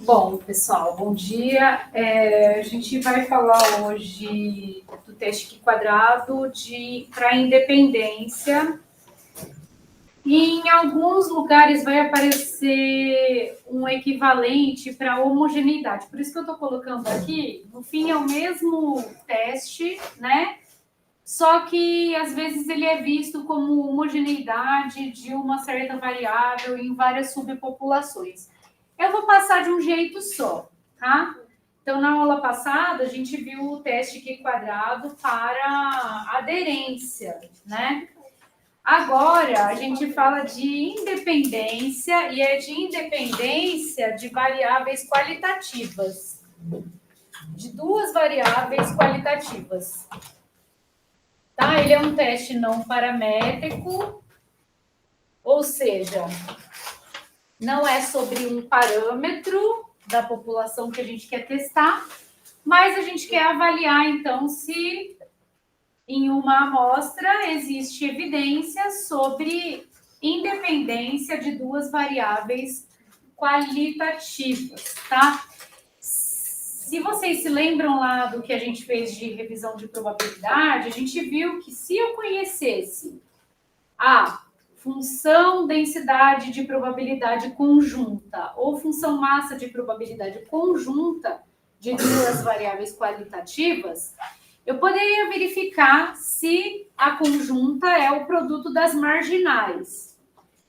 Bom, pessoal, bom dia. A gente vai falar hoje do teste Q quadrado para independência. E em alguns lugares vai aparecer um equivalente para homogeneidade. Por isso que eu estou colocando aqui, no fim é o mesmo teste, né? Só que às vezes ele é visto como homogeneidade de uma certa variável em várias subpopulações. Eu vou passar de um jeito só, tá? Então, na aula passada, a gente viu o teste Q quadrado para aderência, né? Agora, a gente fala de independência, e é de independência de variáveis qualitativas. De duas variáveis qualitativas. Tá? Ele é um teste não paramétrico, ou seja, não é sobre um parâmetro da população que a gente quer testar, mas a gente quer avaliar, então, se em uma amostra existe evidência sobre independência de duas variáveis qualitativas, tá? Se vocês se lembram lá do que a gente fez de revisão de probabilidade, a gente viu que se eu conhecesse a função densidade de probabilidade conjunta ou função massa de probabilidade conjunta de duas variáveis qualitativas, eu poderia verificar se a conjunta é o produto das marginais.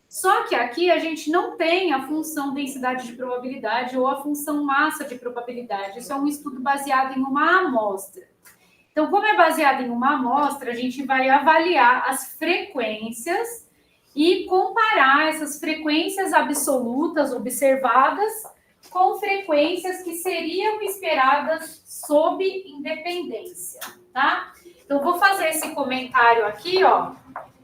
Só que aqui a gente não tem a função densidade de probabilidade ou a função massa de probabilidade. Isso é um estudo baseado em uma amostra. Então, como é baseado em uma amostra, a gente vai avaliar as frequências e comparar essas frequências absolutas observadas com frequências que seriam esperadas sob independência, tá? Então, vou fazer esse comentário aqui, ó.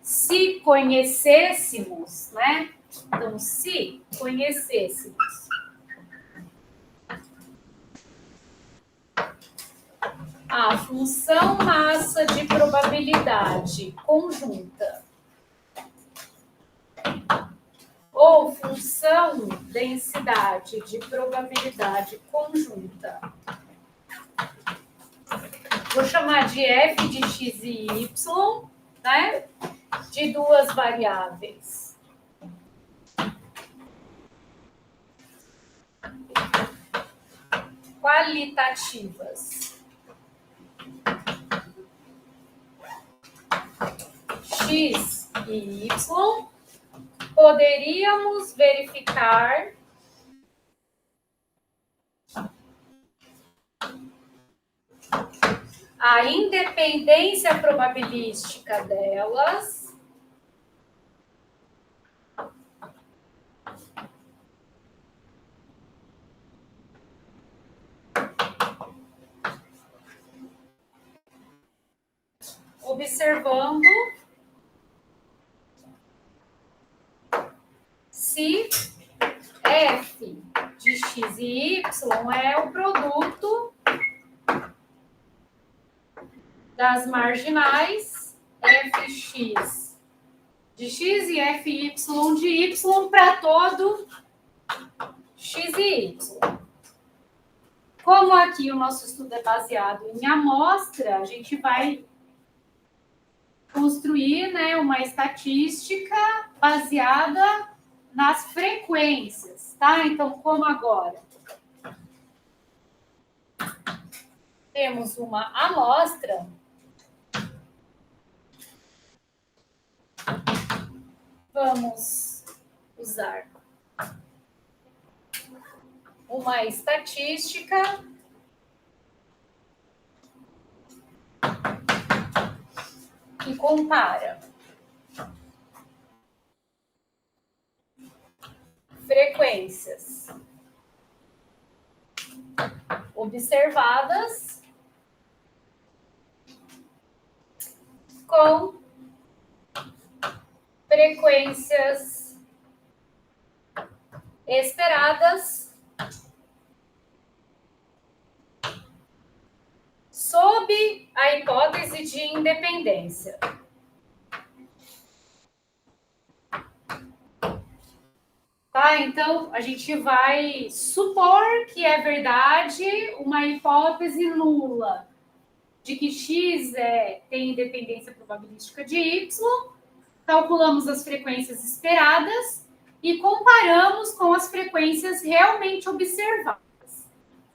Se conhecêssemos, né? Então, se conhecêssemos a função massa de probabilidade conjunta ou função densidade de probabilidade conjunta, vou chamar de f de x e y, né? De duas variáveis qualitativas x e y, poderíamos verificar a independência probabilística delas observando se f de x e y é o produto das marginais fx de x e fy de y para todo x e y. Como aqui o nosso estudo é baseado em amostra, a gente vai construir, né, uma estatística baseada nas frequências, tá? Então, como agora temos uma amostra, vamos usar uma estatística que compara frequências observadas com frequências esperadas sob a hipótese de independência. Tá? Tá? Então, a gente vai supor que é verdade uma hipótese nula de que x tem independência probabilística de y, calculamos as frequências esperadas e comparamos com as frequências realmente observadas.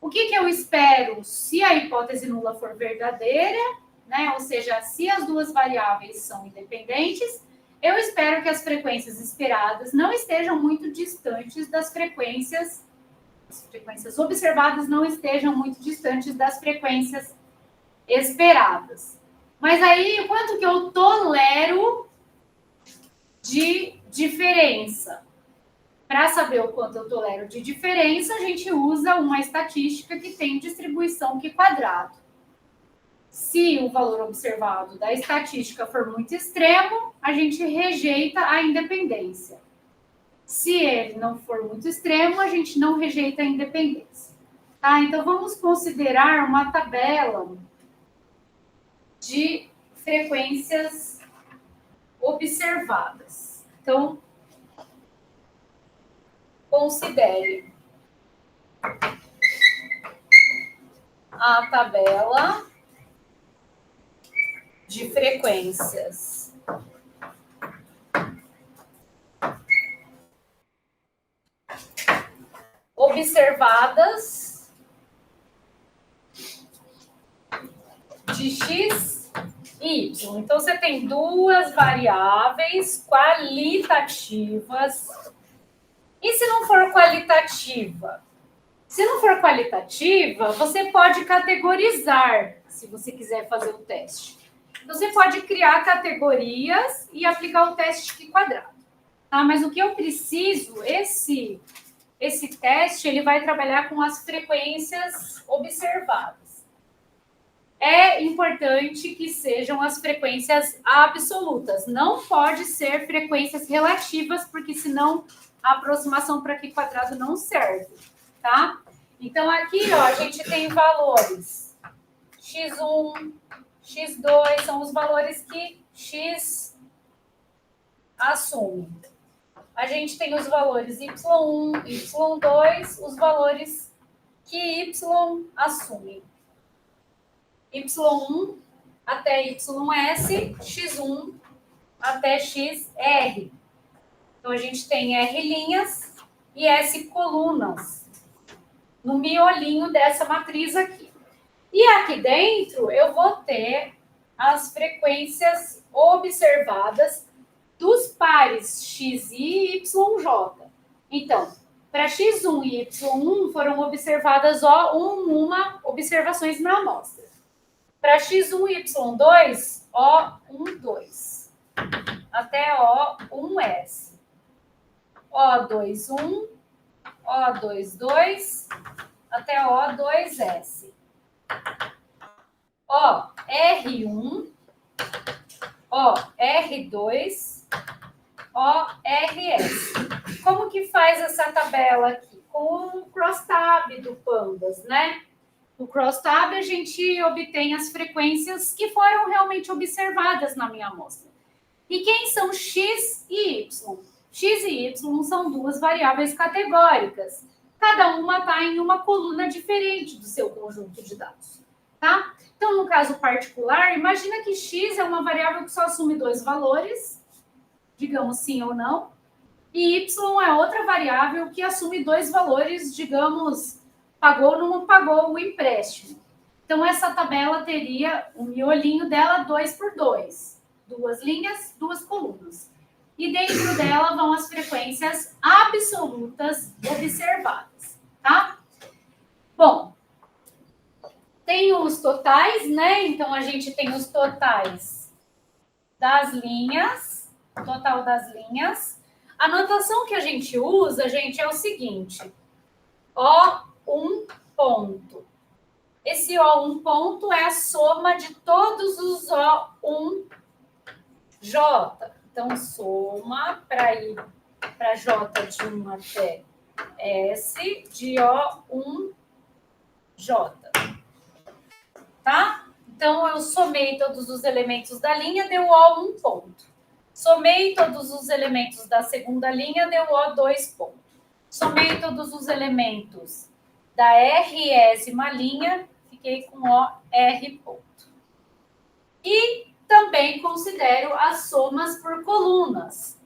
O que eu espero se a hipótese nula for verdadeira, né? Ou seja, se as duas variáveis são independentes, eu espero que as frequências esperadas não estejam muito distantes das frequências, as frequências observadas não estejam muito distantes das frequências esperadas. Mas aí, quanto que eu tolero de diferença? Para saber o quanto eu tolero de diferença, a gente usa uma estatística que tem distribuição Q². Se o valor observado da estatística for muito extremo, a gente rejeita a independência. Se ele não for muito extremo, a gente não rejeita a independência. Tá? Então, vamos considerar uma tabela de frequências observadas. Então, considere a tabela de frequências observadas de x e y. Então, você tem duas variáveis qualitativas. E se não for qualitativa? Se não for qualitativa, você pode categorizar, se você quiser fazer o teste. Você pode criar categorias e aplicar o teste Q². Tá? Mas o que eu preciso, esse teste, ele vai trabalhar com as frequências observadas. É importante que sejam as frequências absolutas. Não pode ser frequências relativas, porque senão a aproximação para Q² não serve, tá? Então, aqui, ó, a gente tem valores x1, x2, são os valores que x assume. A gente tem os valores y1, y2, os valores que y assume. y1 até ys, x1 até xr. Então, a gente tem R linhas e S colunas no miolinho dessa matriz aqui. E aqui dentro, eu vou ter as frequências observadas dos pares x e yj. Então, para x1 e y1 foram observadas observações na amostra. Para x1 e y2, O12 até O1S. O21, O22, até O2S. R1, R2, ORS. Como que faz essa tabela aqui? Com o crosstab do Pandas, né? No crosstab a gente obtém as frequências que foram realmente observadas na minha amostra. E quem são x e y? X e y são duas variáveis categóricas. Cada uma está em uma coluna diferente do seu conjunto de dados, tá? Então, no caso particular, imagina que x é uma variável que só assume dois valores, digamos sim ou não, e y é outra variável que assume dois valores, digamos, pagou ou não pagou o empréstimo. Então, essa tabela teria o miolinho dela 2 por 2. Duas linhas, duas colunas. E dentro dela vão as frequências absolutas observadas, tá? Bom, tem os totais, né? Então, a gente tem os totais das linhas, total das linhas. A notação que a gente usa, gente, é o seguinte. O1 ponto. Esse O1 ponto é a soma de todos os O1J. Então, soma para ir para J de 1 até S de O1J. Tá? Então, eu somei todos os elementos da linha, deu O1 ponto. Somei todos os elementos da segunda linha, deu O2 ponto. Somei todos os elementos da résima linha, fiquei com OR ponto. E também considero as somas por colunas.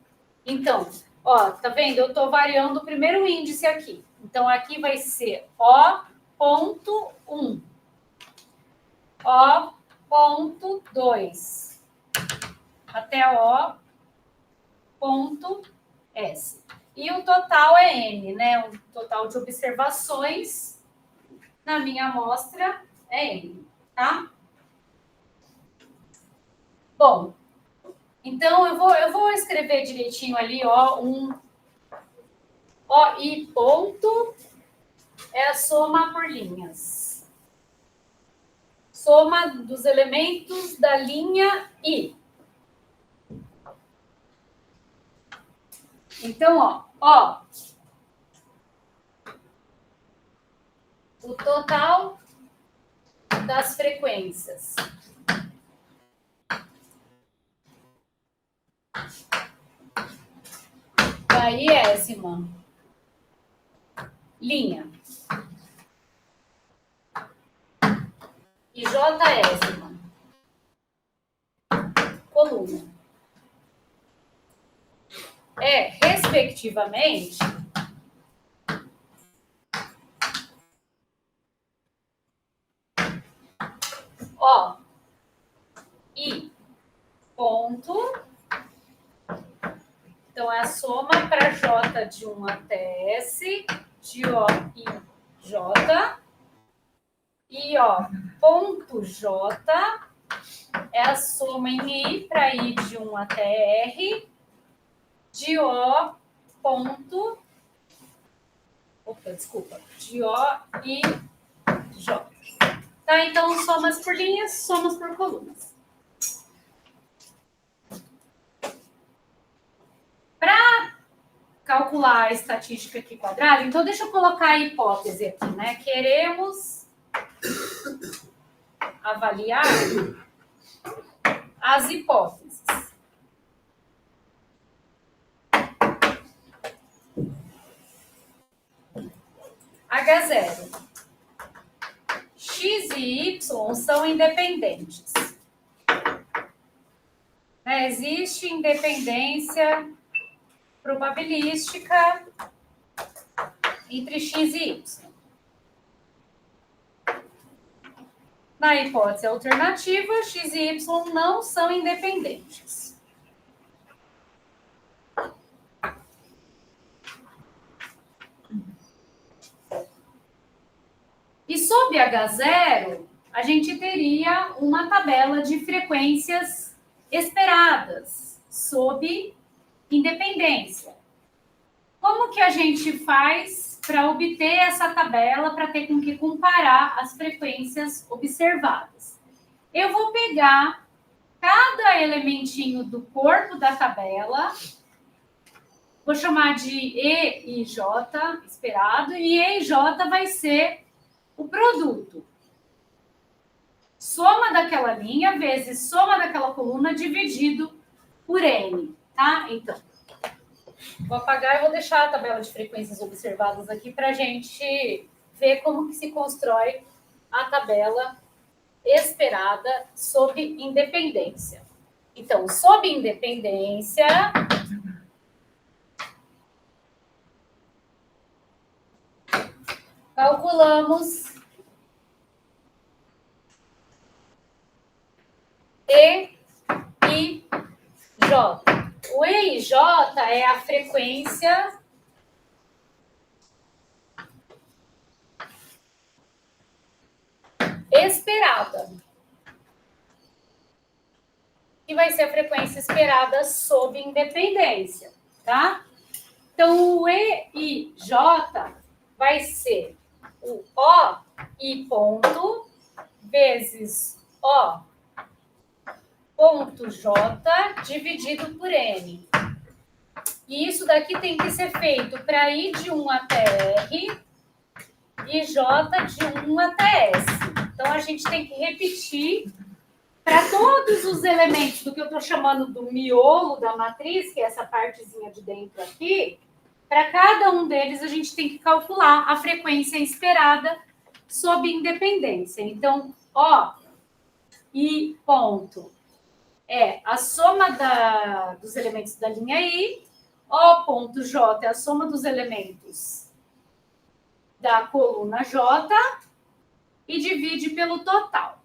Então, ó, tá vendo? Eu estou variando o primeiro índice aqui. Então, aqui vai ser O.1, O.2, até O.S. E o total é N, né? O total de observações na minha amostra é N, tá? Bom, então eu vou escrever direitinho ali, O1, OI ponto, é a soma por linhas. Soma dos elementos da linha I. Então, ó, o total das frequências. Da iésima linha. E jésima coluna. É, respectivamente, I ponto. Então, é a soma para J de 1 até S, de O e J. E, ponto J é a soma em I para I de 1 até R, de O ponto... Opa, desculpa. De O e J. Tá? Então, somas por linhas, somas por colunas. Para calcular a estatística aqui quadrada, então deixa eu colocar a hipótese aqui, né? Queremos avaliar as hipóteses. H0. X e Y são independentes. Existe independência probabilística entre X e Y. Na hipótese alternativa, X e Y não são independentes. E sob H0, a gente teria uma tabela de frequências esperadas sob independência. Como que a gente faz para obter essa tabela, para ter com que comparar as frequências observadas? Eu vou pegar cada elementinho do corpo da tabela, vou chamar de E e J esperado, e E e J vai ser o produto. Soma daquela linha vezes soma daquela coluna dividido por N, tá? Então, vou apagar e vou deixar a tabela de frequências observadas aqui para a gente ver como que se constrói a tabela esperada sob independência. Então, sob independência, calculamos E e J. O E e J é a frequência esperada. Que vai ser a frequência esperada sob independência, tá? Então, o E e J vai ser o O I ponto vezes O ponto J dividido por N. E isso daqui tem que ser feito para I de 1 até R e J de 1 até S. Então, a gente tem que repetir para todos os elementos do que eu estou chamando do miolo da matriz, que é essa partezinha de dentro aqui, para para cada um deles, a gente tem que calcular a frequência esperada sob independência. Então, O I ponto é a soma dos elementos da linha I, O ponto J é a soma dos elementos da coluna J e divide pelo total.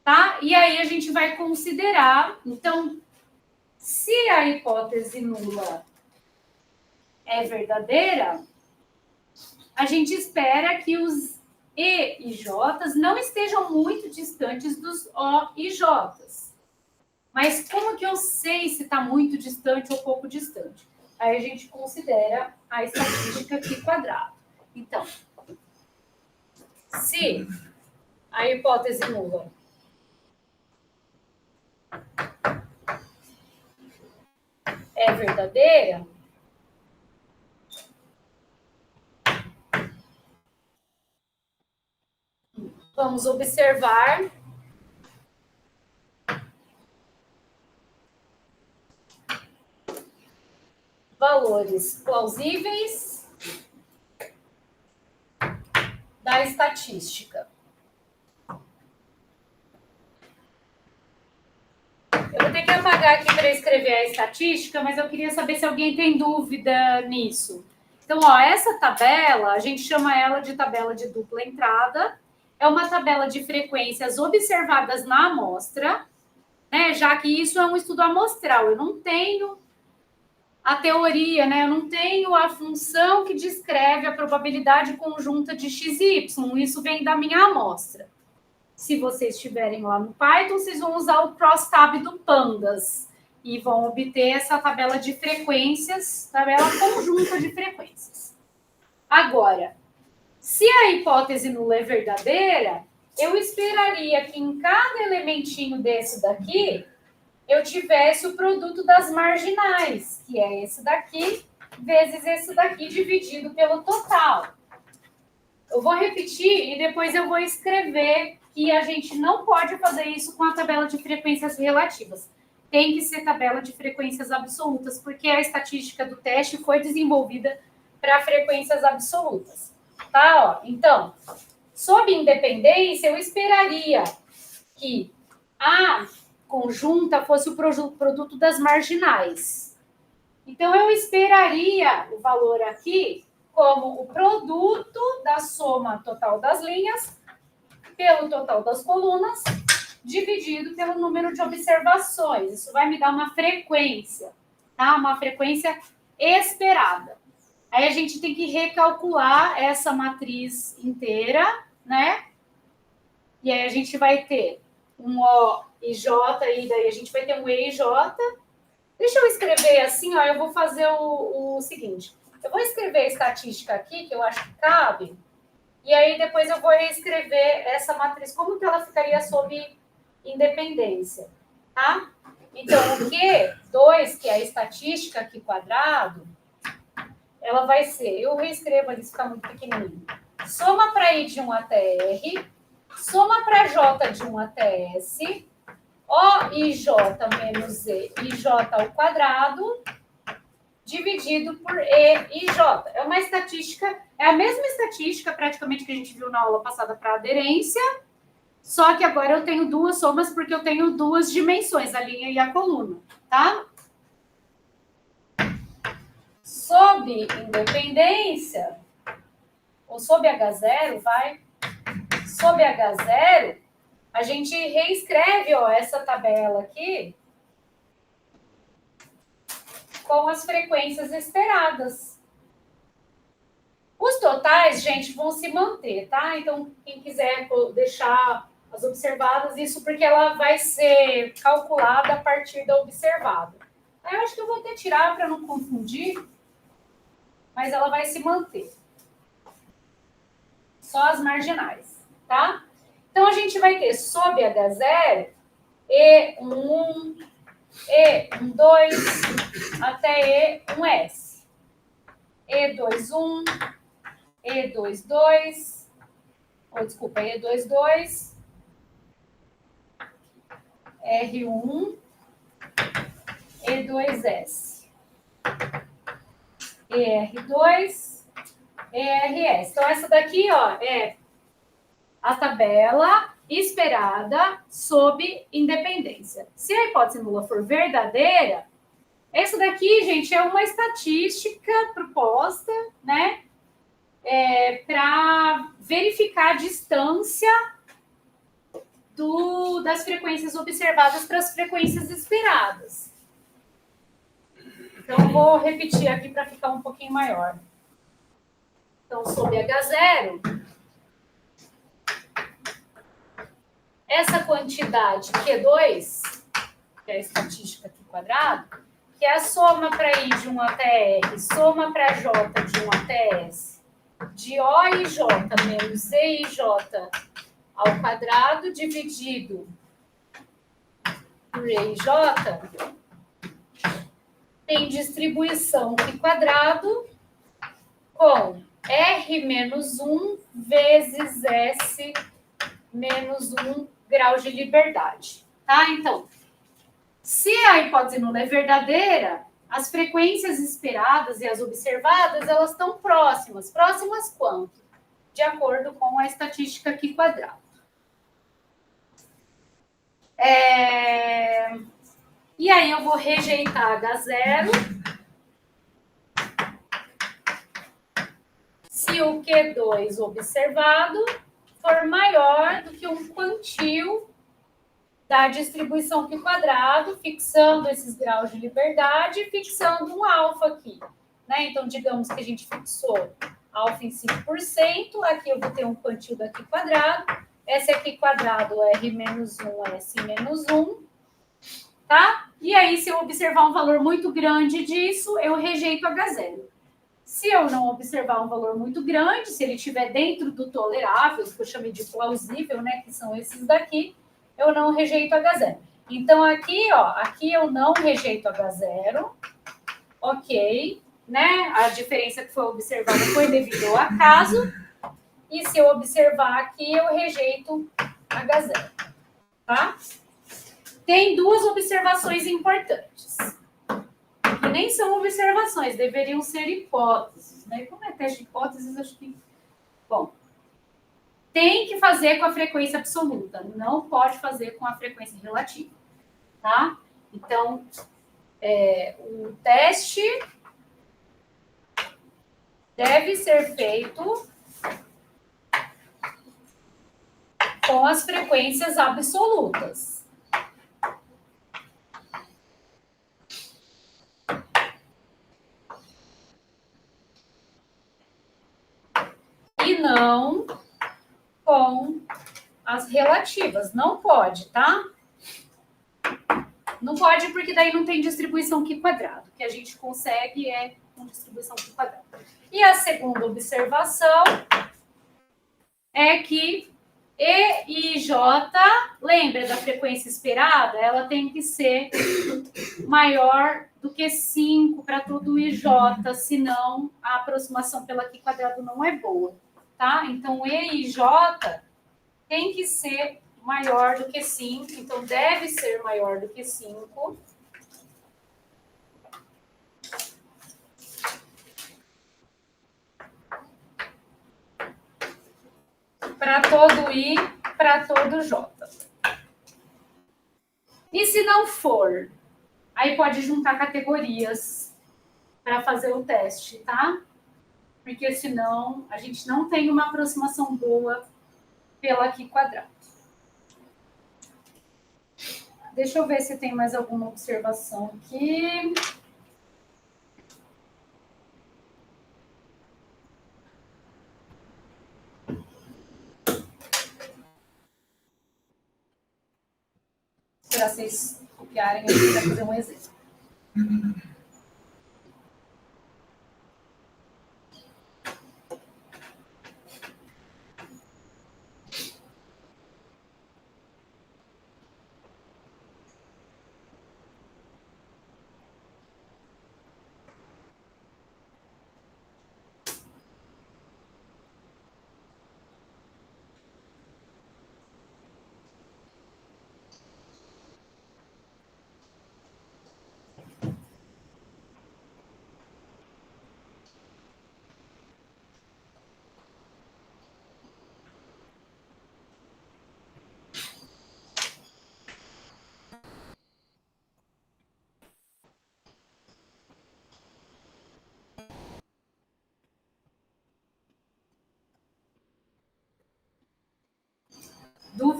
Tá? E aí a gente vai considerar, então, se a hipótese nula é verdadeira, a gente espera que os E e J não estejam muito distantes dos O e J. Mas como que eu sei se está muito distante ou pouco distante? Aí a gente considera a estatística aqui quadrado. Então, se a hipótese nula é verdadeira, vamos observar valores plausíveis da estatística. Eu vou ter que apagar aqui para escrever a estatística, mas eu queria saber se alguém tem dúvida nisso. Então, ó, essa tabela, a gente chama ela de tabela de dupla entrada. É uma tabela de frequências observadas na amostra, né? Já que isso é um estudo amostral. Eu não tenho a teoria, né? Eu não tenho a função que descreve a probabilidade conjunta de x e y. Isso vem da minha amostra. Se vocês estiverem lá no Python, vocês vão usar o crosstab do Pandas e vão obter essa tabela de frequências, tabela conjunta de frequências. Agora, se a hipótese nula é verdadeira, eu esperaria que em cada elementinho desse daqui, eu tivesse o produto das marginais, que é esse daqui, vezes esse daqui, dividido pelo total. Eu vou repetir e depois eu vou escrever que a gente não pode fazer isso com a tabela de frequências relativas. Tem que ser tabela de frequências absolutas, porque a estatística do teste foi desenvolvida para frequências absolutas. Tá? Ó, então, sob independência, eu esperaria que a conjunta fosse o produto das marginais. Então, eu esperaria o valor aqui como o produto da soma total das linhas pelo total das colunas, dividido pelo número de observações. Isso vai me dar uma frequência, tá? Uma frequência esperada. Aí a gente tem que recalcular essa matriz inteira, né? E aí a gente vai ter um O e J, e daí a gente vai ter um E e J. Deixa eu escrever assim, ó, eu vou fazer o seguinte. Eu vou escrever a estatística aqui, que eu acho que cabe, e aí depois eu vou reescrever essa matriz, como que ela ficaria sob independência, tá? Então, o Q2, que é a estatística aqui quadrado, ela vai ser, eu reescrevo ali, se ficar muito pequenininho, soma para I de 1 até R, soma para J de 1 até S, O i J menos E i J ao quadrado, dividido por E i J. É uma estatística, é a mesma estatística praticamente que a gente viu na aula passada para aderência, só que agora eu tenho duas somas porque eu tenho duas dimensões, a linha e a coluna, tá? Sob independência, ou sob H0, vai, sob H0, a gente reescreve, ó, essa tabela aqui com as frequências esperadas. Os totais, gente, vão se manter, tá? Então, quem quiser deixar as observadas, isso porque ela vai ser calculada a partir da observada. Aí eu acho que eu vou até tirar para não confundir, mas ela vai se manter. Só as marginais, tá? Então, a gente vai ter sob H0, E11, E12, até E1S. E21, E22, desculpa, E22, R1, E2S. ER2, ERS. Então, essa daqui, ó, é a tabela esperada sob independência. Se a hipótese nula for verdadeira, essa daqui, gente, é uma estatística proposta, né, para verificar a distância das frequências observadas para as frequências esperadas. Então, vou repetir aqui para ficar um pouquinho maior. Então, sob H0, essa quantidade Q2, que é a estatística aqui quadrado, que é a soma para I de 1 até R, soma para J de 1 até S, de O e J menos E e J ao quadrado dividido por E e J, tem distribuição Q quadrado com R menos 1 vezes S menos 1 graus de liberdade. Tá? Então, se a hipótese nula é verdadeira, as frequências esperadas e as observadas, elas estão próximas. Próximas quanto? De acordo com a estatística aqui quadrada. E aí eu vou rejeitar H0 se o Q2 observado for maior do que um quantio da distribuição Q quadrado, fixando esses graus de liberdade e fixando um alfa aqui. Né? Então, digamos que a gente fixou alfa em 5%, aqui eu vou ter um quantio da Q quadrado, S aqui quadrado, R menos 1, S menos 1, tá? E aí, se eu observar um valor muito grande disso, eu rejeito H0. Se eu não observar um valor muito grande, se ele estiver dentro do tolerável, que eu chamei de plausível, né, que são esses daqui, eu não rejeito H0. Então, aqui, ó, aqui eu não rejeito H0, ok, né? A diferença que foi observada foi devido ao acaso, e se eu observar aqui, eu rejeito H0, tá? Tem duas observações importantes, que nem são observações, deveriam ser hipóteses, né? Como é teste de hipóteses, acho que... Bom, tem que fazer com a frequência absoluta, não pode fazer com a frequência relativa, tá? Então, o teste deve ser feito com as frequências absolutas. E não com as relativas. Não pode, tá? Não pode porque daí não tem distribuição Q quadrado. O que a gente consegue é com distribuição Q quadrado. E a segunda observação é que E e J, lembra da frequência esperada? Ela tem que ser maior do que 5 para todo IJ, senão a aproximação pela Q quadrado não é boa, tá? Então, E e J tem que ser maior do que 5, então deve ser maior do que 5. Para todo I, para todo J. E se não for, aí pode juntar categorias para fazer o teste, tá? Porque senão a gente não tem uma aproximação boa pela Q quadrado. Deixa eu ver se tem mais alguma observação aqui. Para vocês copiarem aqui para fazer um exemplo.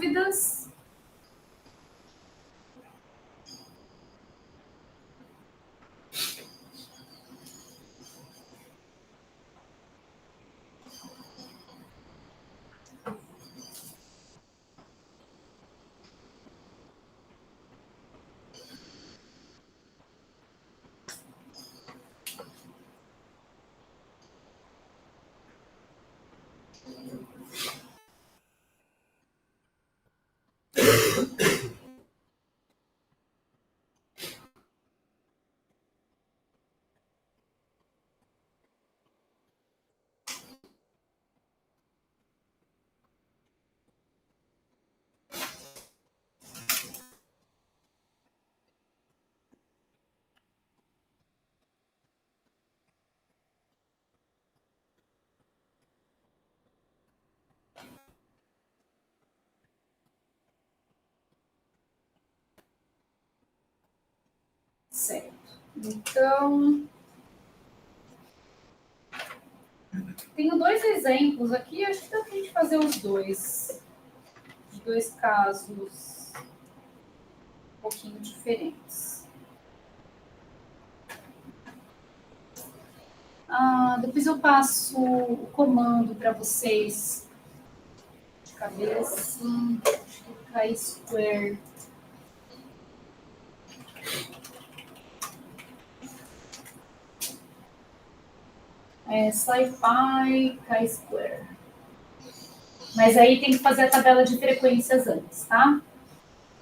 dúvidas? Certo. Então, tenho dois exemplos aqui, acho que dá para a gente fazer os dois. Os dois casos um pouquinho diferentes. Depois eu passo o comando para vocês de cabeça. Chi-square. Sci-fi chi-square. Mas aí tem que fazer a tabela de frequências antes, tá?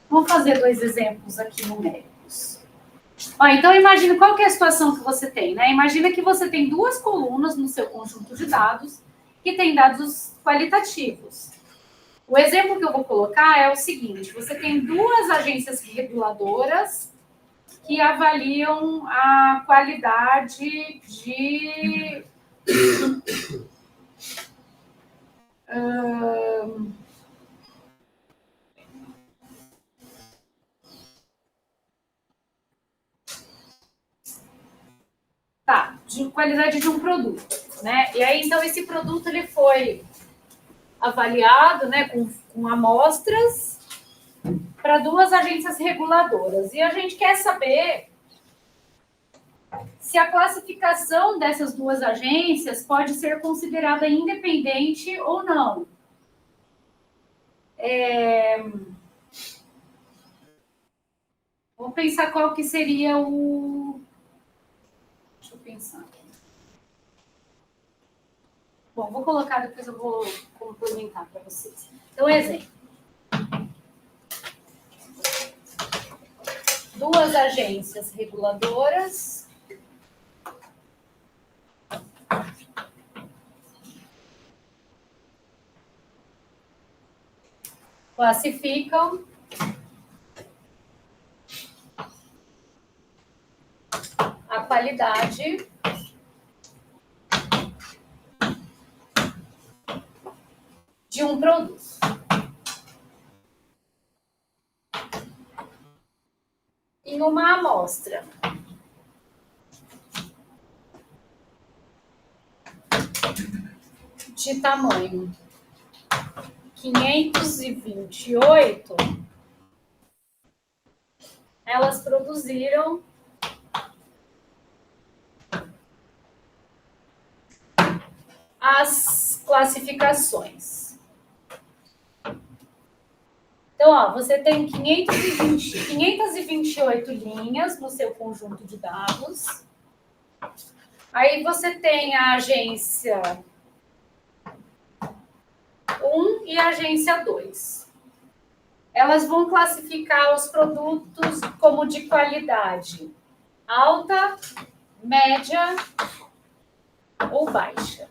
Vamos fazer dois exemplos aqui numéricos. Então, imagina qual que é a situação que você tem, né? Imagina que você tem duas colunas no seu conjunto de dados que tem dados qualitativos. O exemplo que eu vou colocar é o seguinte: você tem duas agências reguladoras que avaliam a qualidade de de qualidade de um produto, né? E aí, então, esse produto ele foi avaliado, né, com amostras para duas agências reguladoras. E a gente quer saber se a classificação dessas duas agências pode ser considerada independente ou não. Vou pensar qual que seria o... Deixa eu pensar. Bom, vou colocar, depois eu vou complementar para vocês. Então, exemplo. Duas agências reguladoras classificam a qualidade de um produto. Em uma amostra de tamanho 528, elas produziram as classificações. Então, ó, você tem 528 linhas no seu conjunto de dados. Aí você tem a agência 1 e a agência 2. Elas vão classificar os produtos como de qualidade alta, média ou baixa.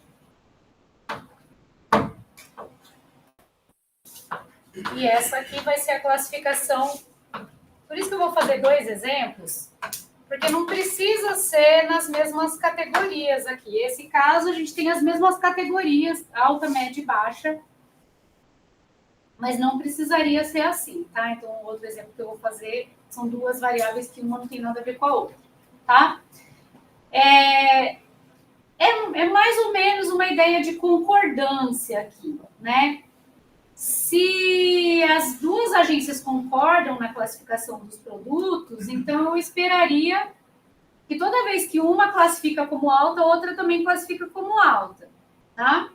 E essa aqui vai ser a classificação. Por isso que eu vou fazer dois exemplos, porque não precisa ser nas mesmas categorias aqui. Esse caso, a gente tem as mesmas categorias, alta, média e baixa, mas não precisaria ser assim, tá? Então, o outro exemplo que eu vou fazer são duas variáveis que uma não tem nada a ver com a outra, tá? É mais ou menos uma ideia de concordância aqui, né? Se as duas agências concordam na classificação dos produtos, então eu esperaria que toda vez que uma classifica como alta, a outra também classifica como alta, tá?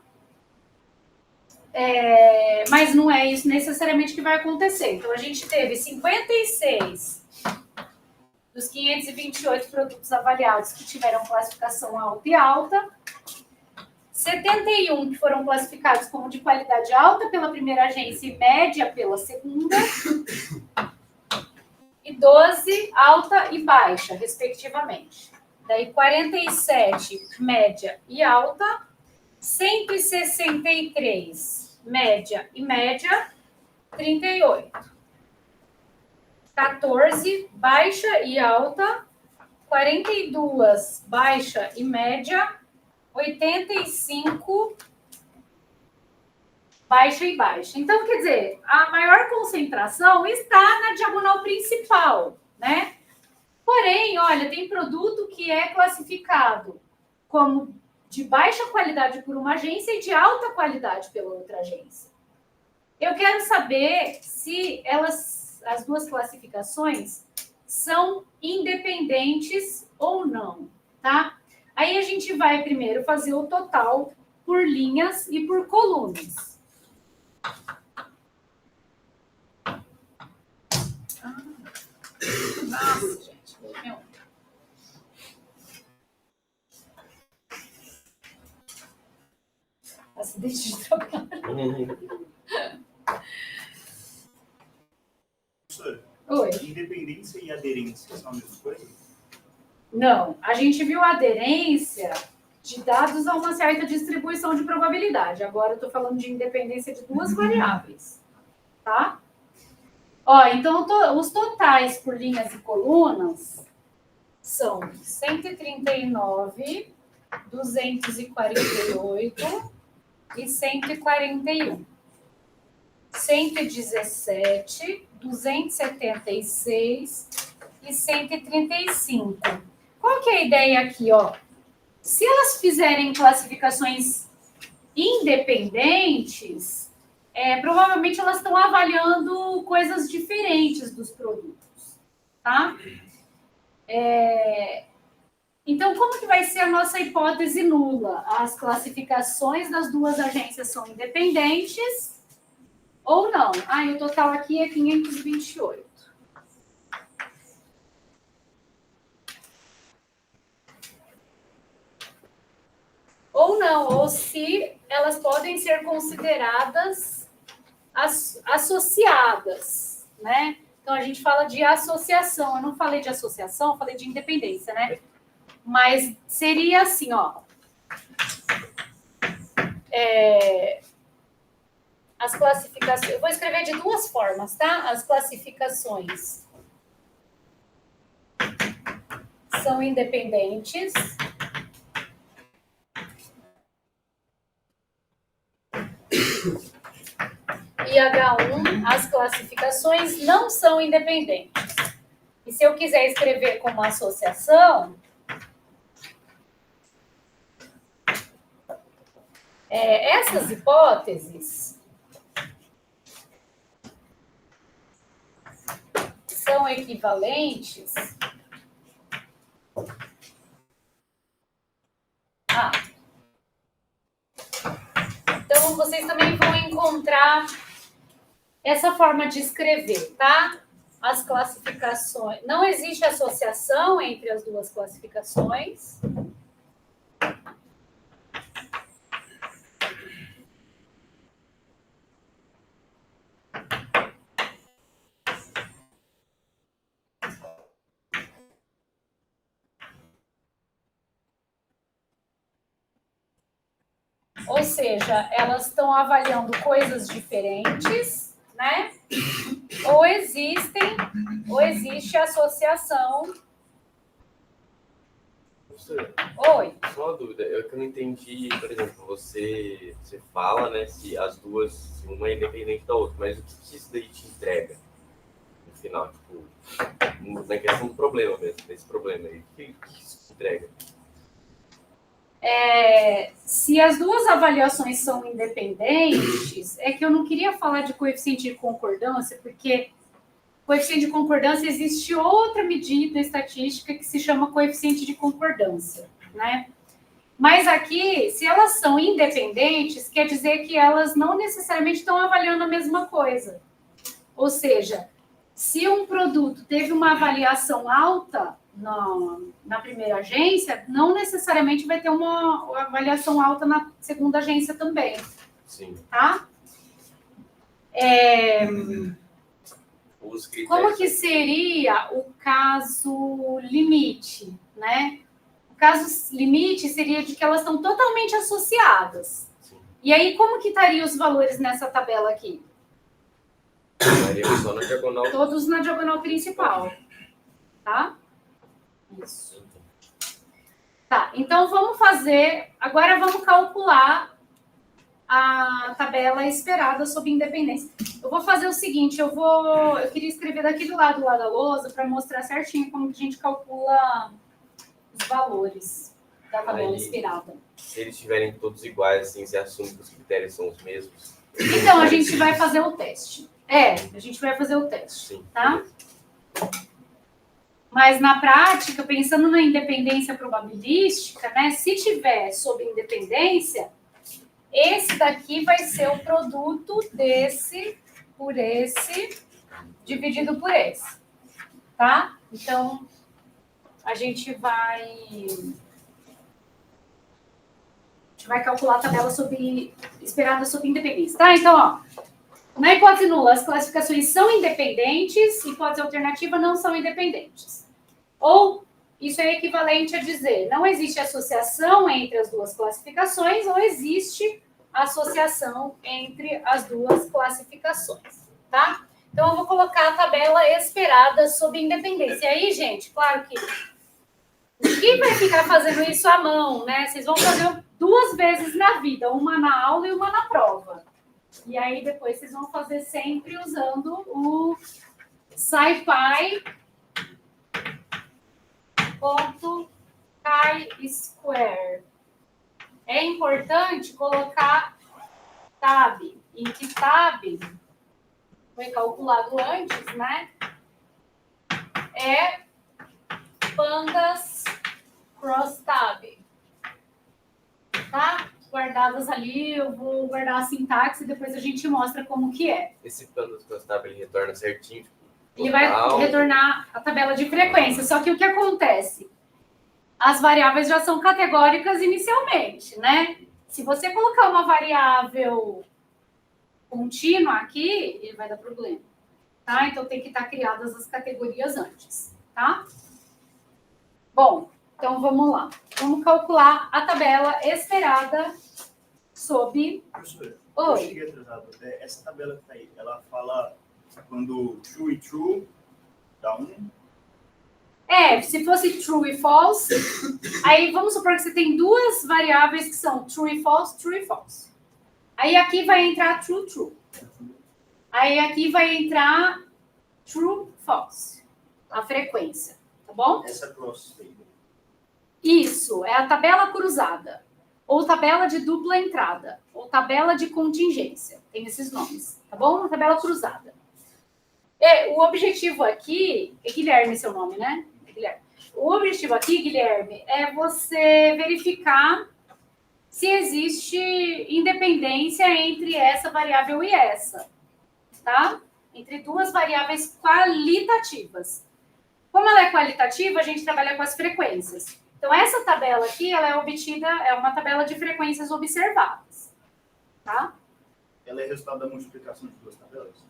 Mas não é isso necessariamente que vai acontecer. Então, a gente teve 56 dos 528 produtos avaliados que tiveram classificação alta e alta, 71 que foram classificados como de qualidade alta pela primeira agência e média pela segunda, e 12 alta e baixa, respectivamente. Daí 47 média e alta, 163 média e média, 38. 14 baixa e alta, 42 baixa e média, 85 baixa e baixa. Então, quer dizer, a maior concentração está na diagonal principal, né? Porém, olha, tem produto que é classificado como de baixa qualidade por uma agência e de alta qualidade pela outra agência. Eu quero saber se as duas classificações são independentes ou não, tá? Aí a gente vai primeiro fazer o total por linhas e por colunas. Nossa, gente, meu. Acidente de trabalho. Oi. Independência e aderência são a mesma coisa? Não, a gente viu a aderência de dados a uma certa distribuição de probabilidade. Agora eu estou falando de independência de duas variáveis, tá? Ó, então os totais por linhas e colunas são 139, 248 e 141. 117, 276 e 135. Qual que é a ideia aqui, ó? Se elas fizerem classificações independentes, provavelmente elas estão avaliando coisas diferentes dos produtos, tá? Então, como que vai ser a nossa hipótese nula? As classificações das duas agências são independentes ou não? E o total aqui é 528. Ou não, ou se elas podem ser consideradas associadas, né? Então, a gente fala de associação. Eu não falei de associação, eu falei de independência, né? Mas seria assim, ó. As classificações... Eu vou escrever de duas formas, tá? As classificações são independentes. E H1, as classificações não são independentes. E se eu quiser escrever como associação, essas hipóteses são equivalentes a... Então, vocês também vão encontrar essa forma de escrever, tá? As classificações... Não existe associação entre as duas classificações. Ou seja, elas estão avaliando coisas diferentes, né? Ou existe associação. Professora, Oi. só uma dúvida, eu que não entendi, por exemplo, você fala, né, se as duas, se uma é independente da outra, mas o que isso daí te entrega no final, tipo, na questão do problema mesmo, desse problema aí, o que isso te entrega? se as duas avaliações são independentes, é que eu não queria falar de coeficiente de concordância, porque coeficiente de concordância existe outra medida estatística que se chama coeficiente de concordância, né? Mas aqui, se elas são independentes, quer dizer que elas não necessariamente estão avaliando a mesma coisa. Ou seja, se um produto teve uma avaliação alta na primeira agência, não necessariamente vai ter uma avaliação alta na segunda agência também. Sim. Tá? Como que seria o caso limite, né? O caso limite seria de que elas estão totalmente associadas. Sim. E aí, como que estariam os valores nessa tabela aqui? Só na diagonal. Todos na diagonal principal. Tá? Isso. Tá, então vamos fazer... Agora vamos calcular a tabela esperada sobre independência. Eu vou fazer o seguinte, eu queria escrever daqui do lado da lousa para mostrar certinho como que a gente calcula os valores da tabela esperada. Se eles estiverem todos iguais, assim, você assume que os critérios são os mesmos? Então, a gente vai fazer o teste. A gente vai fazer o teste, sim, tá? Mas, na prática, pensando na independência probabilística, né? Se tiver sob independência, esse daqui vai ser o produto desse por esse dividido por esse, tá? Então, a gente vai calcular a tabela esperada sob independência, tá? Então, ó, na hipótese nula, as classificações são independentes, hipótese alternativa não são independentes. Ou, isso é equivalente a dizer, não existe associação entre as duas classificações, ou existe associação entre as duas classificações, tá? Então, eu vou colocar a tabela esperada sob independência. E aí, gente, claro que ninguém vai ficar fazendo isso à mão, né? Vocês vão fazer 2 vezes na vida, uma na aula e uma na prova. E aí, depois, vocês vão fazer sempre usando o SciPy.chi². É importante colocar tab, em que tab foi calculado antes, né? É pandas cross tab. Tá? Guardadas ali, eu vou guardar a sintaxe e depois a gente mostra como que é. Esse pandas cross tab, ele retorna certinho? Ele vai retornar a tabela de frequência. Só que o que acontece? As variáveis já são categóricas inicialmente, né? Se você colocar uma variável contínua aqui, ele vai dar problema, tá? Então, tem que estar criadas as categorias antes, tá? Bom, então vamos lá. Vamos calcular a tabela esperada sob... Professora, Oi. eu cheguei atrasado. Essa tabela que está aí, ela fala quando true e true dá 1... Se fosse true e false, aí vamos supor que você tem 2 variáveis que são true e false, true e false. Aí aqui vai entrar true, true. Aí aqui vai entrar true, false. A frequência, tá bom? Essa cross table. Isso, é a tabela cruzada. Ou tabela de dupla entrada. Ou tabela de contingência. Tem esses nomes, tá bom? Uma tabela cruzada. O objetivo aqui... É Guilherme seu nome, né? Guilherme. O objetivo aqui, Guilherme, é você verificar se existe independência entre essa variável e essa, tá? Entre 2 variáveis qualitativas. Como ela é qualitativa, a gente trabalha com as frequências. Então, essa tabela aqui, ela é obtida, é uma tabela de frequências observadas, tá? Ela é resultado da multiplicação de 2 tabelas?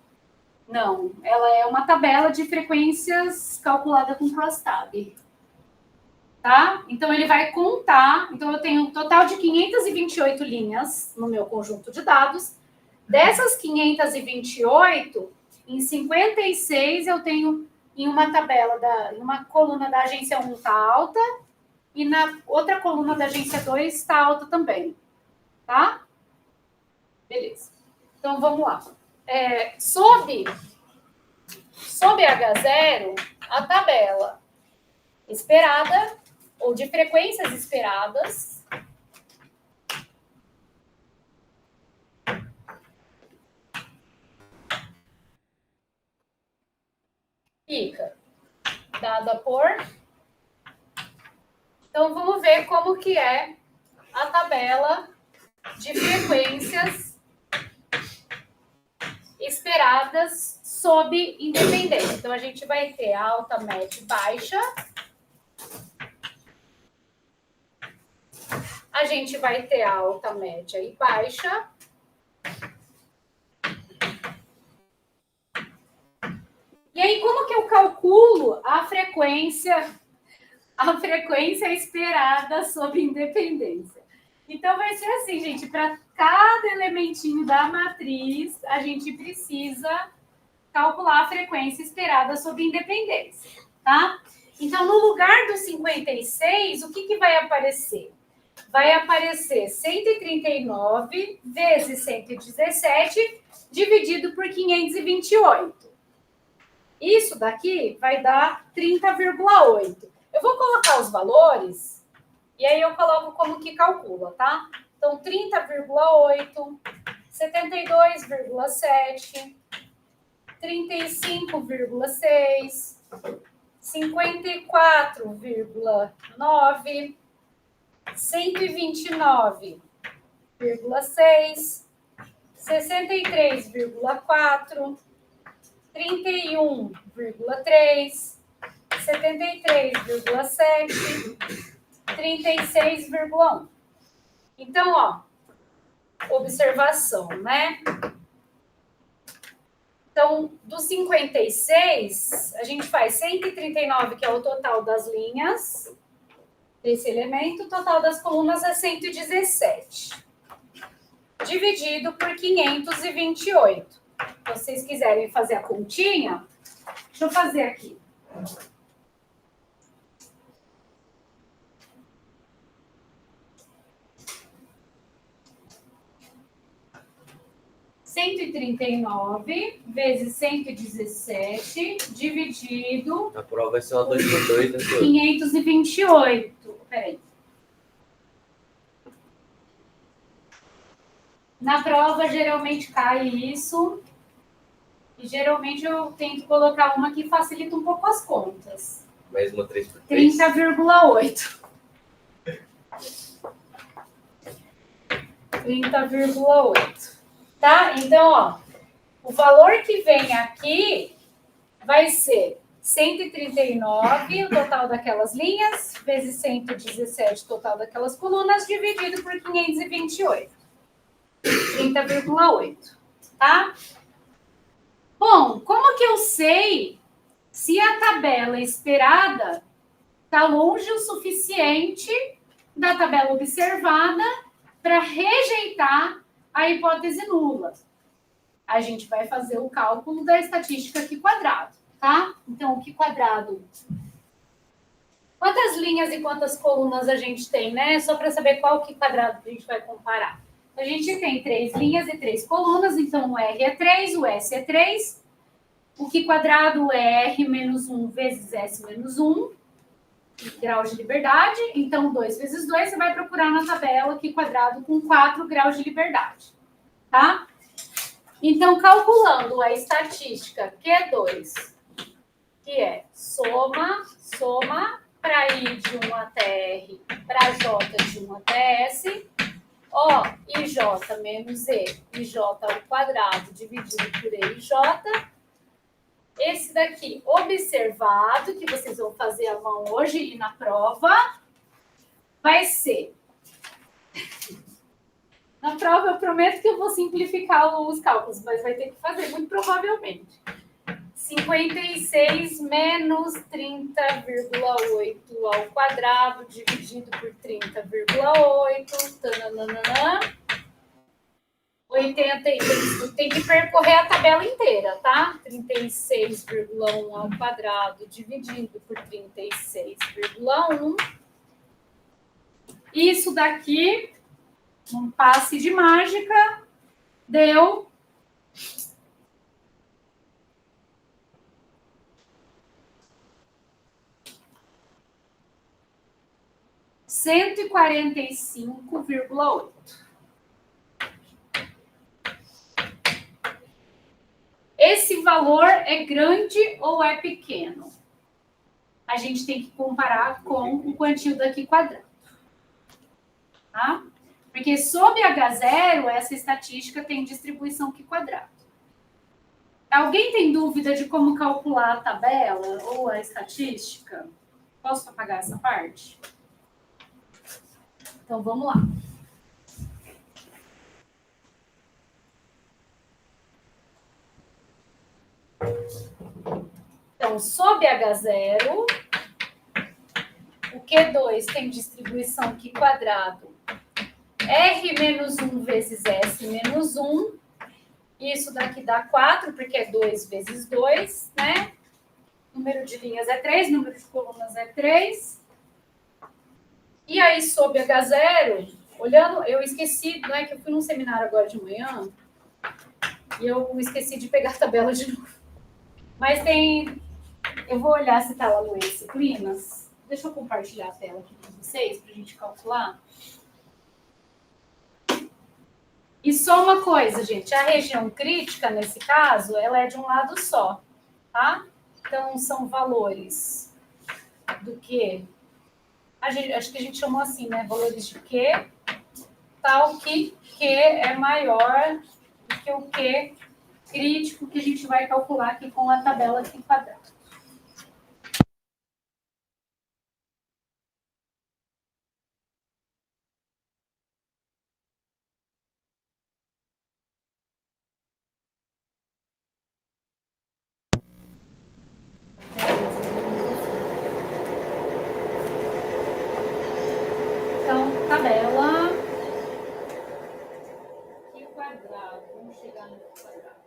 Não, ela é uma tabela de frequências calculada com crosstab. Tá? Então, ele vai contar... Então, eu tenho um total de 528 linhas no meu conjunto de dados. Dessas 528, em 56 eu tenho em uma tabela, em uma coluna da agência 1 está alta e na outra coluna da agência 2 está alta também. Tá? Beleza. Então, vamos lá. Sob H0, a tabela esperada, ou de frequências esperadas, fica dada por... Então, vamos ver como que é a tabela de frequências esperadas sob independência. Então, a gente vai ter alta, média e baixa. A gente vai ter alta, média e baixa. E aí, como que eu calculo a frequência esperada sob independência? Então, vai ser assim, gente, para cada elementinho da matriz, a gente precisa calcular a frequência esperada sob independência, tá? Então, no lugar do 56, o que vai aparecer? Vai aparecer 139 vezes 117 dividido por 528. Isso daqui vai dar 30,8. Eu vou colocar os valores e aí eu coloco como que calcula, tá? Então, 30,8, 72,7, 35,6, 54,9, 129,6, 63,4, 31,3, 73,7, 36,1. Então, ó, observação, né? Então, do 56, a gente faz 139, que é o total das linhas desse elemento, o total das colunas é 117, dividido por 528. Se vocês quiserem fazer a continha, deixa eu fazer aqui. (139) vezes 117 dividido... A prova vai ser uma 2 por 2, né? 528. Peraí. Na prova, geralmente cai isso. E geralmente eu tento colocar uma que facilita um pouco as contas. Mais uma 3 por 3. 30,8. 30,8. Tá? Então, ó, o valor que vem aqui vai ser 139, o total daquelas linhas, vezes 117, o total daquelas colunas, dividido por 528. 30,8. Tá? Bom, como que eu sei se a tabela esperada está longe o suficiente da tabela observada para rejeitar a hipótese nula? A gente vai fazer o cálculo da estatística Q quadrado, tá? Então, o Q quadrado... Quantas linhas e quantas colunas a gente tem, né? Só para saber qual Q quadrado a gente vai comparar. A gente tem 3 linhas e 3 colunas, então o R é 3, o S é 3. O Q quadrado é R menos 1 vezes S menos 1, graus de liberdade. Então, 2 vezes 2, você vai procurar na tabela Q quadrado com 4 graus de liberdade, tá? Então, calculando a estatística Q2, que é soma para I de 1 até R, para J de 1 até S, O IJ menos E, IJ ao quadrado dividido por EIJ. Esse daqui, observado, que vocês vão fazer à mão hoje e na prova, vai ser... Na prova, eu prometo que eu vou simplificar os cálculos, mas vai ter que fazer, muito provavelmente. 56 menos 30,8 ao quadrado, dividido por 30,8, tananana, 80, tem que percorrer a tabela inteira, tá? 36,1 ao quadrado, dividido por 36,1. Isso daqui, um passe de mágica, deu 145,8. esse valor é grande ou é pequeno? A gente tem que comparar com o quantio daqui quadrado. Tá? Porque sob H0, essa estatística tem distribuição Q quadrado. Alguém tem dúvida de como calcular a tabela ou a estatística? Posso apagar essa parte? Então, vamos lá. Então, sob H0, o Q2 tem distribuição Q quadrado R menos 1 vezes S menos 1. Isso daqui dá 4, porque é 2 vezes 2, né? Número de linhas é 3, número de colunas é 3. E aí, sob H0, olhando, eu esqueci, não é que eu fui num seminário agora de manhã, e eu esqueci de pegar a tabela de novo. Mas tem... Eu vou olhar se está lá no disciplinas. Deixa eu compartilhar a tela aqui com vocês, para a gente calcular. E só uma coisa, gente. A região crítica, nesse caso, ela é de um lado só, tá? Então, são valores do Q. Acho que a gente chamou assim, né? Valores de Q, tal que Q é maior do que o Q crítico que a gente vai calcular aqui com a tabela aqui quadrada. Então, tabela Q quadrado. Vamos chegar no Q quadrado.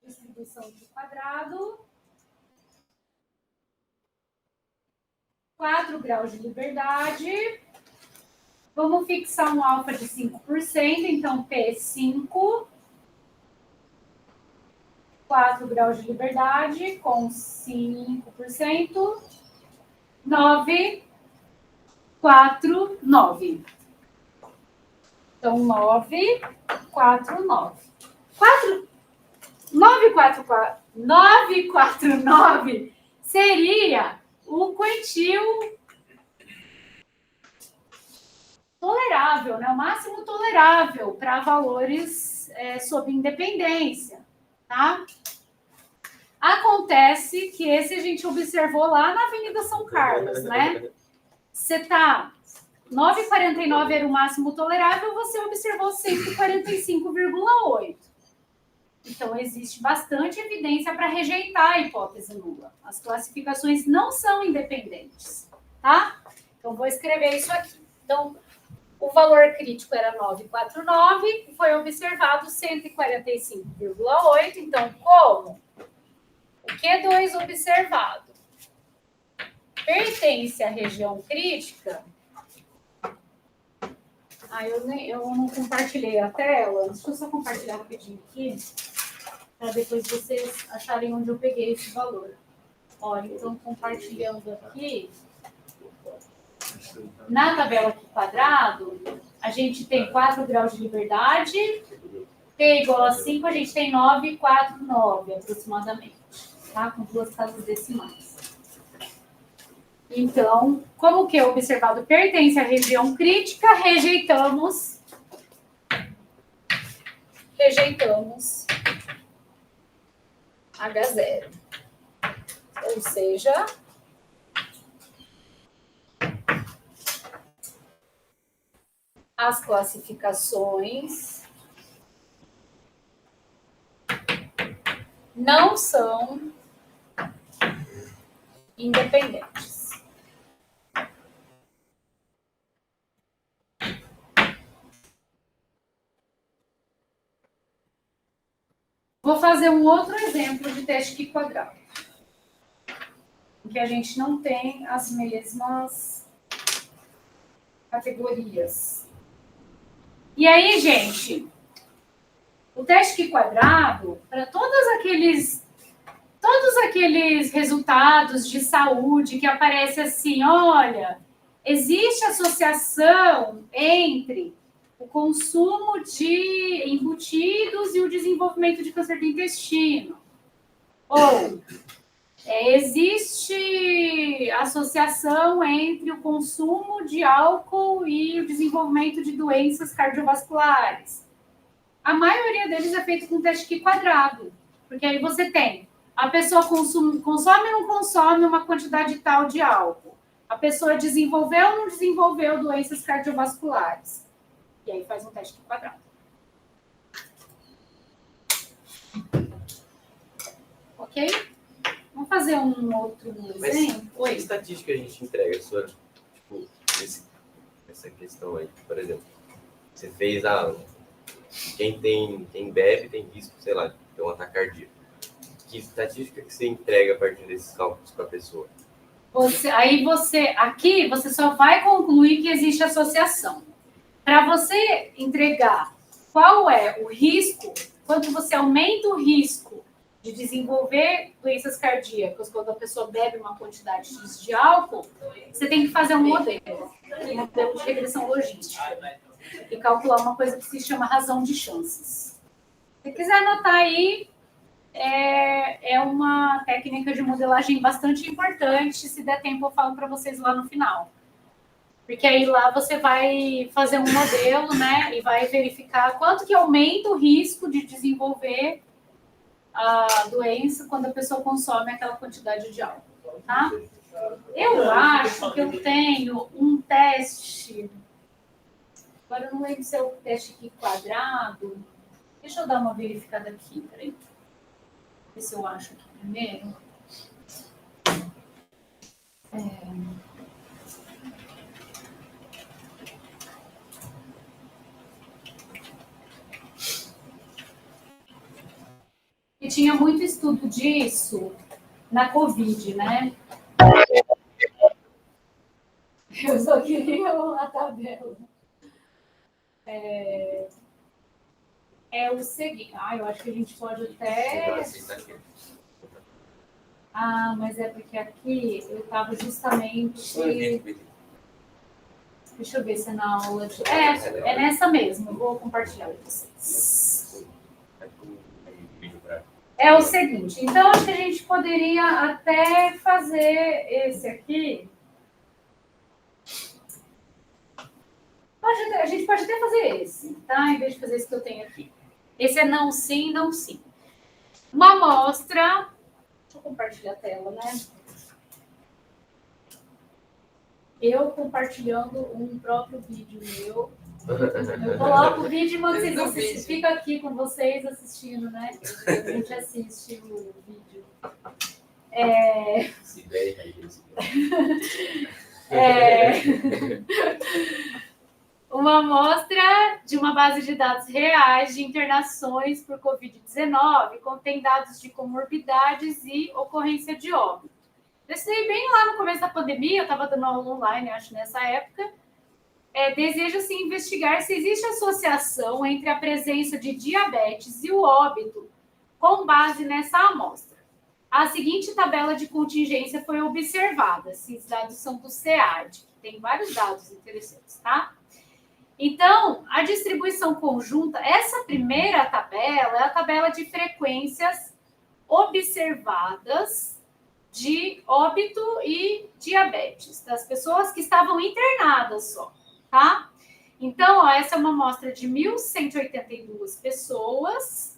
Distribuição Q quadrado. 4 graus de liberdade. Vamos fixar um alfa de 5%, então P5. 4 graus de liberdade com 5%. 9, 4, 9. Então, 9, 4, 9. 9, 4, 9 seria o quantio tolerável, né? O máximo tolerável para valores sob independência, tá? Acontece que esse a gente observou lá na Avenida São Carlos, né? Você tá 9,49 era o máximo tolerável, você observou 145,8. Então, existe bastante evidência para rejeitar a hipótese nula. As classificações não são independentes, tá? Então, vou escrever isso aqui. Então, o valor crítico era 9,49 e foi observado 145,8. Então, como o Q2 observado pertence à região crítica... eu não compartilhei a tela. Deixa eu só compartilhar rapidinho aqui, para depois vocês acharem onde eu peguei esse valor. Olha, então, compartilhando aqui, na tabela aqui quadrado, a gente tem 4 graus de liberdade, P igual a 5, a gente tem 9,49 aproximadamente, tá? Com 2 casas decimais. Então, como o que é observado pertence à região crítica, rejeitamos H0. Ou seja, as classificações não são independentes. Vou fazer um outro exemplo de teste Q quadrado, em que a gente não tem as mesmas categorias. E aí, gente, o teste Q quadrado, para todos aqueles resultados de saúde que aparece assim, olha, existe associação entre o consumo de embutidos e o desenvolvimento de câncer do intestino. Ou existe associação entre o consumo de álcool e o desenvolvimento de doenças cardiovasculares. A maioria deles é feito com teste Q quadrado, porque aí você tem a pessoa consome ou não consome uma quantidade tal de álcool. A pessoa desenvolveu ou não desenvolveu doenças cardiovasculares. E aí faz um teste Q quadrado. Ok? Vamos fazer um outro exemplo? Oi. Que estatística a gente entrega, senhora? Tipo, essa questão aí, por exemplo. Você fez quem bebe tem risco, sei lá, de ter um ataque cardíaco. Que estatística que você entrega a partir desses cálculos para a pessoa? Aqui você só vai concluir que existe associação. Para você entregar qual é o risco, quanto você aumenta o risco de desenvolver doenças cardíacas quando a pessoa bebe uma quantidade X de álcool, você tem que fazer um modelo de regressão logística e calcular uma coisa que se chama razão de chances. Se quiser anotar aí, é uma técnica de modelagem bastante importante. Se der tempo, eu falo para vocês lá no final. Porque aí lá você vai fazer um modelo, né? E vai verificar quanto que aumenta o risco de desenvolver a doença quando a pessoa consome aquela quantidade de álcool, tá? Eu acho que eu tenho um teste. Agora eu não lembro se é o teste aqui quadrado. Deixa eu dar uma verificada aqui, peraí. Ver se eu acho aqui primeiro. E tinha muito estudo disso na Covid, né? Eu só queria a tabela. É o seguinte. Eu acho que a gente pode até. Mas é porque aqui eu estava justamente. Deixa eu ver se é na aula de. É nessa mesmo. Eu vou compartilhar com vocês. É o seguinte. Então, acho que a gente poderia até fazer esse aqui. A gente pode até fazer esse, tá? Em vez de fazer esse que eu tenho aqui. Esse é não sim, não sim. Uma amostra. Deixa eu compartilhar a tela, né? Eu compartilhando um próprio vídeo meu. Eu coloco o vídeo e mando vocês assistirem. Fica aqui com vocês assistindo, né? A gente assiste o vídeo. Uma amostra de uma base de dados reais de internações por Covid-19, contém dados de comorbidades e ocorrência de óbito. Eu estudei bem lá no começo da pandemia, eu estava dando aula online, acho, nessa época. Deseja-se investigar se existe associação entre a presença de diabetes e o óbito com base nessa amostra. A seguinte tabela de contingência foi observada. Esses dados são do SEAD, que tem vários dados interessantes, tá? Então, a distribuição conjunta, essa primeira tabela é a tabela de frequências observadas de óbito e diabetes, das pessoas que estavam internadas só, tá? Então, essa é uma amostra de 1.182 pessoas,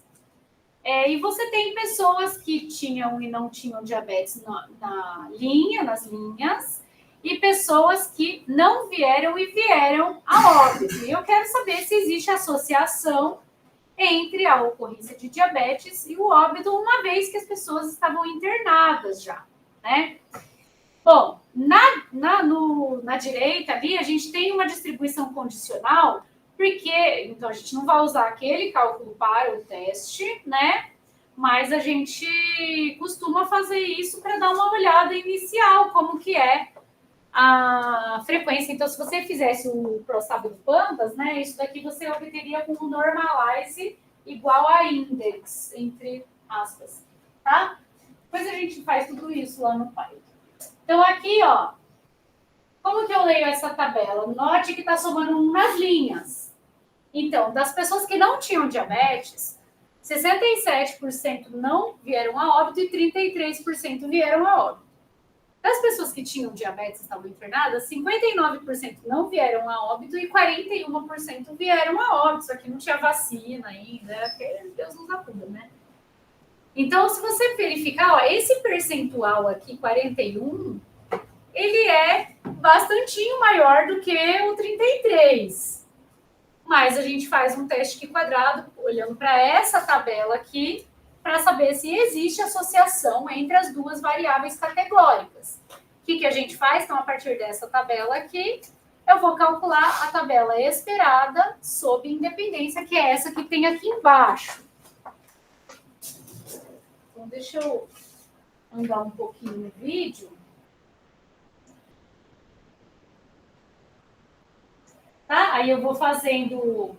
e você tem pessoas que tinham e não tinham diabetes nas linhas, e pessoas que não vieram e vieram a óbito. E eu quero saber se existe associação entre a ocorrência de diabetes e o óbito, uma vez que as pessoas estavam internadas já, né? Bom, na direita ali, a gente tem uma distribuição condicional, porque, então, a gente não vai usar aquele cálculo para o teste, né? Mas a gente costuma fazer isso para dar uma olhada inicial, como que é a frequência. Então, se você fizesse o ProStab do Pandas, né, isso daqui você obteria com um normalize igual a index, entre aspas, tá? Depois a gente faz tudo isso lá no Python. Então, aqui, ó, como que eu leio essa tabela? Note que está somando nas linhas. Então, das pessoas que não tinham diabetes, 67% não vieram a óbito e 33% vieram a óbito. Das pessoas que tinham diabetes e estavam internadas, 59% não vieram a óbito e 41% vieram a óbito. Só que não tinha vacina ainda, porque Deus nos acuda, né? Então, se você verificar, ó, esse percentual aqui, 41, ele é bastantinho maior do que o 33. Mas a gente faz um teste Q quadrado, olhando para essa tabela aqui, para saber se existe associação entre as duas variáveis categóricas. O que a gente faz? Então, a partir dessa tabela aqui, eu vou calcular a tabela esperada sob independência, que é essa que tem aqui embaixo. Então, deixa eu andar um pouquinho no vídeo. Tá? Aí eu vou fazendo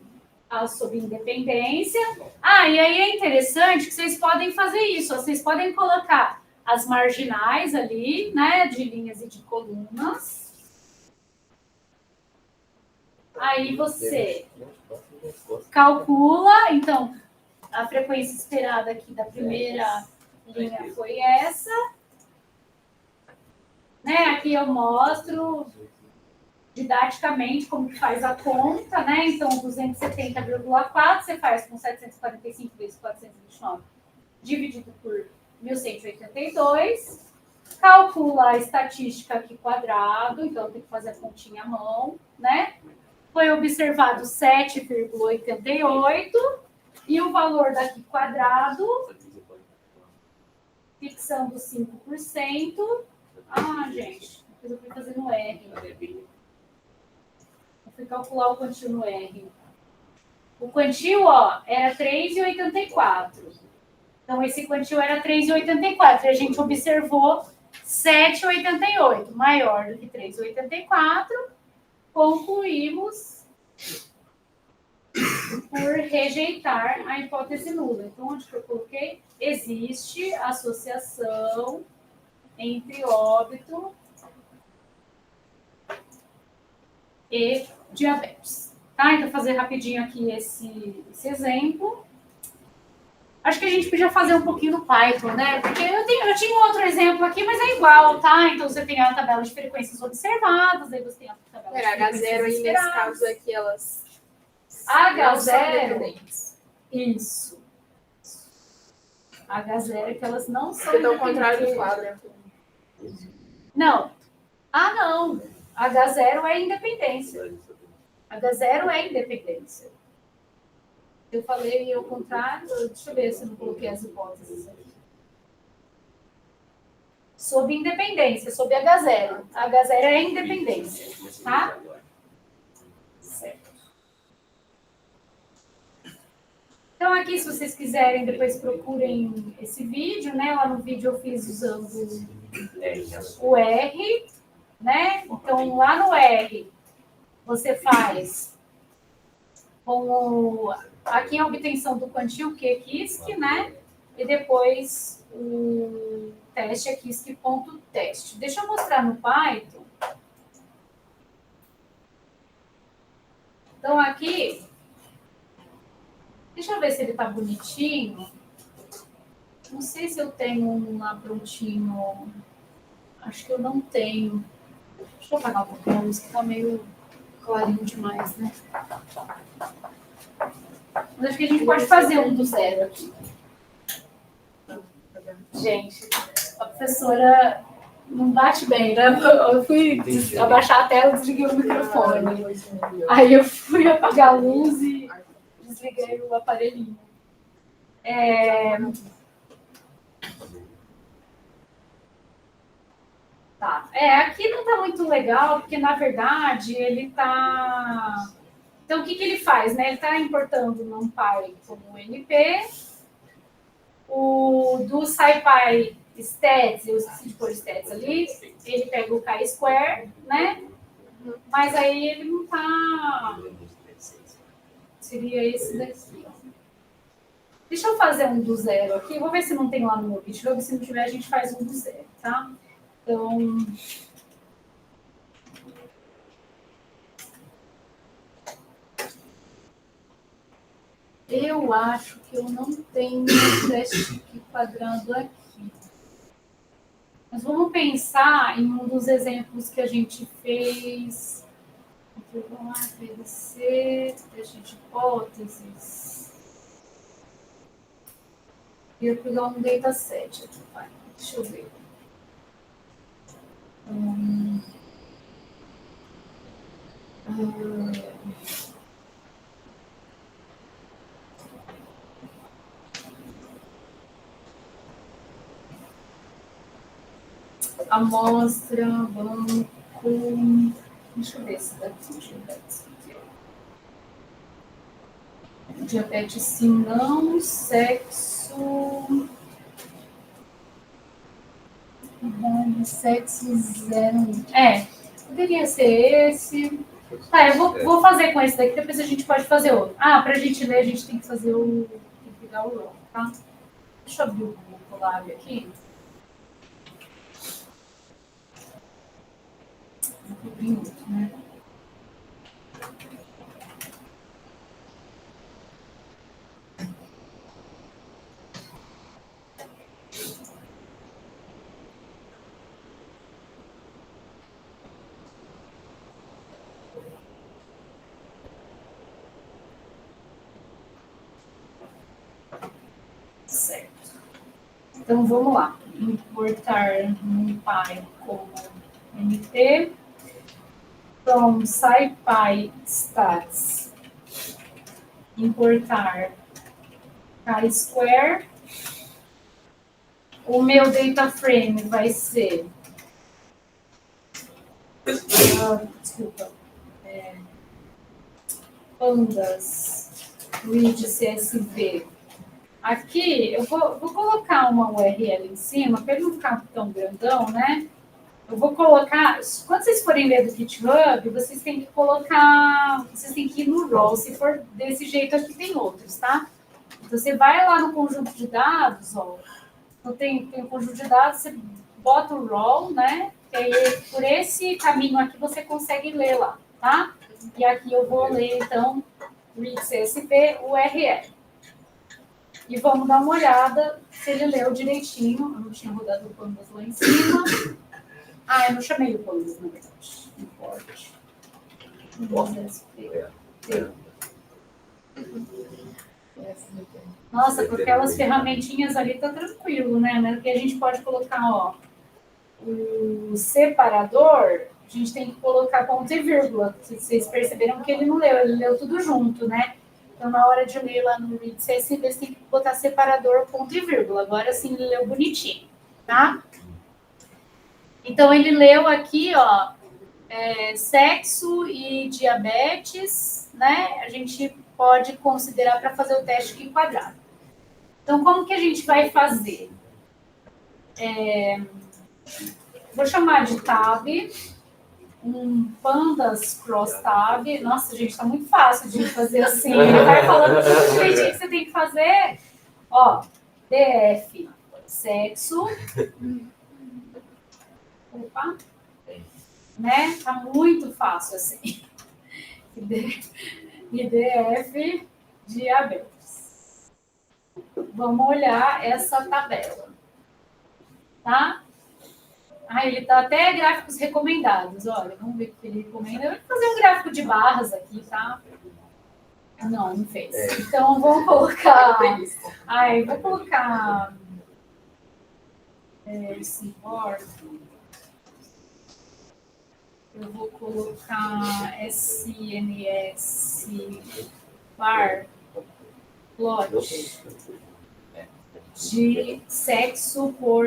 a sob independência. E aí é interessante que vocês podem fazer isso. Vocês podem colocar as marginais ali, né, de linhas e de colunas. Aí você calcula, então, a frequência esperada aqui da primeira linha foi essa. Né, aqui eu mostro didaticamente como que faz a conta, né? Então, 270,4 você faz com 745 vezes 429 dividido por 1.182. Calcula a estatística aqui quadrado, então tem que fazer a continha à mão, né? Foi observado 7,88 e o valor daqui quadrado, fixando 5%. Gente, depois eu fui fazer no R. Eu fui calcular o quantio no R. O quantio, ó, era 3,84. Então, esse quantio era 3,84. E a gente observou 7,88, maior do que 3,84. Concluímos por rejeitar a hipótese nula. Então, onde que eu coloquei? Existe associação entre óbito e diabetes. Tá? Então, fazer rapidinho aqui esse exemplo. Acho que a gente podia fazer um pouquinho no Python, né? Porque eu tinha um outro exemplo aqui, mas é igual, tá? Então, você tem a tabela de frequências observadas, aí você tem a tabela de frequências H0 aí, nesse caso aqui, elas... H0... Isso. H0 é que elas não são... Porque tá ao contrário do quadro. Não. Não. H0 é independência. H0 é independência. Eu falei ao contrário, deixa eu ver se eu não coloquei as hipóteses aqui. Sob independência, sob H0. H0 é independência, tá? Certo. Então, aqui, se vocês quiserem, depois procurem esse vídeo, né? Lá no vídeo eu fiz usando o R, né? Então, lá no R, você faz com aqui a obtenção do quantio Q-Quisk, né? E depois o teste é Quisk.teste. Deixa eu mostrar no Python. Então, aqui, deixa eu ver se ele está bonitinho. Não sei se eu tenho um lá prontinho. Acho que eu não tenho. Deixa eu apagar um pouquinho a luz, que está meio clarinho demais, né? Mas acho que a gente pode fazer um do zero aqui. Gente, a professora não bate bem, né? Eu fui abaixar a tela e desliguei o microfone. Aí eu fui apagar a luz e desliguei o aparelhinho. Tá. Aqui não tá muito legal, porque na verdade ele tá... Então, o que ele faz, né? Ele está importando no NumPy como NP, o do SciPy Stats, eu esqueci de pôr Stats ali, ele pega o Chi-square, né? Mas aí ele não está... Seria esse daqui, ó. Deixa eu fazer um do zero aqui, vou ver se não tem lá no meu GitHub, se não tiver a gente faz um do zero, tá? Então... Eu acho que eu não tenho um teste quadrado aqui. Mas vamos pensar em um dos exemplos que a gente fez. Vamos lá, PDC, teste de hipóteses. Eu ia pegar um dataset aqui, vai. Deixa eu ver. Amostra, banco. Deixa eu ver se daqui. Diabetes sim, não. Sexo. Sexo zero. Poderia ser esse. Tá, eu vou fazer com esse daqui, depois a gente pode fazer outro. Pra gente ler, a gente tem que fazer o. Tem que pegar o RAW, tá? Deixa eu abrir o Colab aqui. Muito, né? Certo. Então vamos lá. Importar NumPy como NT. From SciPy stats. Importar chi-square. O meu data frame vai ser. Desculpa. Pandas. Read CSV. Aqui eu vou colocar uma URL em cima, para ele não ficar tão grandão, né? Eu vou colocar. Quando vocês forem ler do GitHub, vocês têm que colocar. Vocês têm que ir no RAW. Se for desse jeito, aqui tem outros, tá? Então você vai lá no conjunto de dados, ó. Então tem um conjunto de dados, você bota o RAW, né? E aí, por esse caminho aqui você consegue ler lá, tá? E aqui eu vou ler, então, read CSV URL. E vamos dar uma olhada se ele leu direitinho. Eu não tinha rodado o Pandas lá em cima. Eu não chamei o Pandas, na verdade. Import. Nossa, com aquelas ferramentinhas ali tá tranquilo, né? Porque a gente pode colocar, ó, o separador, a gente tem que colocar ponto e vírgula. Vocês perceberam que ele não leu, ele leu tudo junto, né? Então, na hora de ler lá no read CSV, você tem que botar separador, ponto e vírgula. Agora sim, ele leu bonitinho, tá? Então, ele leu aqui, ó, sexo e diabetes, né? A gente pode considerar para fazer o teste aqui quadrado. Então, como que a gente vai fazer? Vou chamar de tab. Um pandas cross tab. Nossa, gente, tá muito fácil de fazer assim. Ele vai falando tudo direitinho que você tem que fazer. Ó, DF, sexo. Opa. Né? Tá muito fácil assim. E DF, diabetes. Vamos olhar essa tabela. Tá? Ele tá até gráficos recomendados. Olha, vamos ver o que ele recomenda. Eu vou fazer um gráfico de barras aqui, tá? Não fez. Então, vamos colocar... vou colocar... import. Eu vou colocar SNS bar plot de sexo por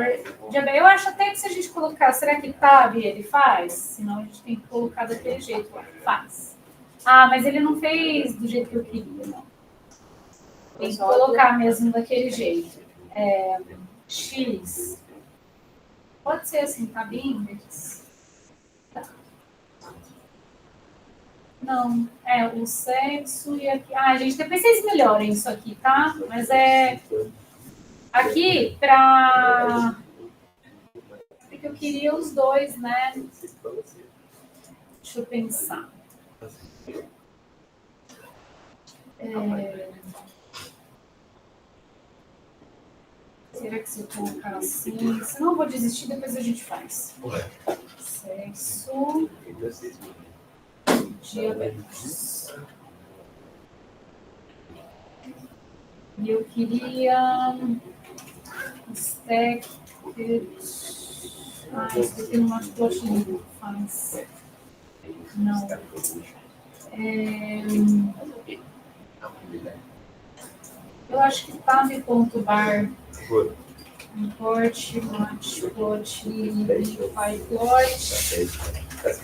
diabetes. Eu acho até que se a gente colocar, será que tab ele faz? Senão a gente tem que colocar daquele jeito. Faz. Mas ele não fez do jeito que eu queria, não. Tem que colocar mesmo daquele jeito. X. Pode ser assim, tabinhos. Tá. Não, o sexo e aqui. Gente, depois vocês melhorem isso aqui, tá? Mas aqui para. Porque eu queria os dois, né? Deixa eu pensar. Será que se eu colocar assim? Se não, eu vou desistir, depois a gente faz. Sexo, diabetes. E eu queria stack. Isso aqui não acho que faz. Não. Eu acho que tab.bar. Import, matplot, pyplot,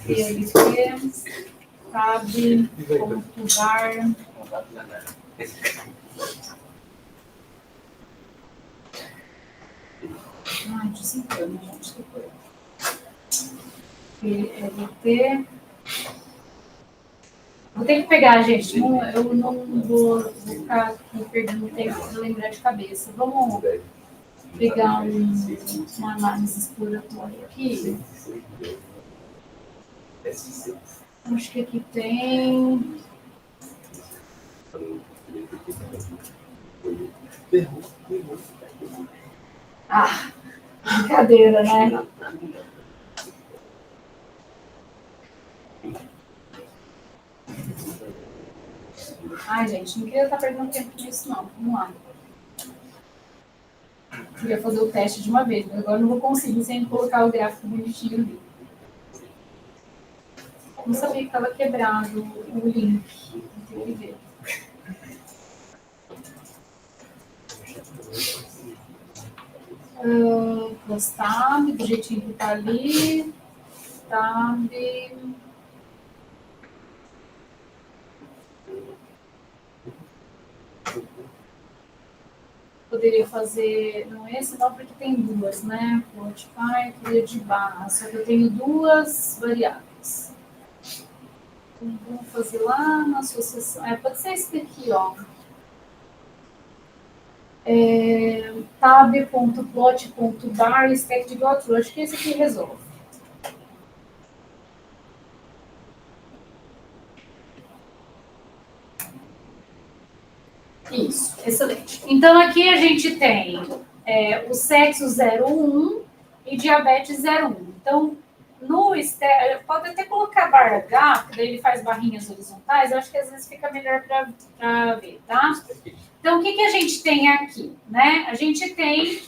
PLP, tab.bar. Desencana, gente, depois. PLP. Vou ter que pegar, gente. Não, eu não vou ficar aqui perdendo tempo para lembrar de cabeça. Vamos pegar uma análise exploratória aqui. Acho que aqui tem. Brincadeira, né? Gente, não queria estar perdendo tempo nisso, não. Vamos lá. Queria fazer o teste de uma vez, mas agora não vou conseguir sem colocar o gráfico bonitinho ali. Não sabia que estava quebrado o link. Tem que ver. Tab, do jeitinho que está ali. Tab. Poderia fazer, não esse não, porque tem duas, né? Plotpy, eu queria de barra, só que eu tenho duas variáveis. Então, vamos fazer lá na associação. Pode ser esse daqui, ó. Tab.plot.bar stack de igual. Acho que esse aqui resolve. Isso, excelente. Então, aqui a gente tem o sexo 01 e diabetes 01. Então, pode até colocar barra H, porque daí ele faz barrinhas horizontais, eu acho que às vezes fica melhor para ver, tá? Então, o que a gente tem aqui, né? A gente tem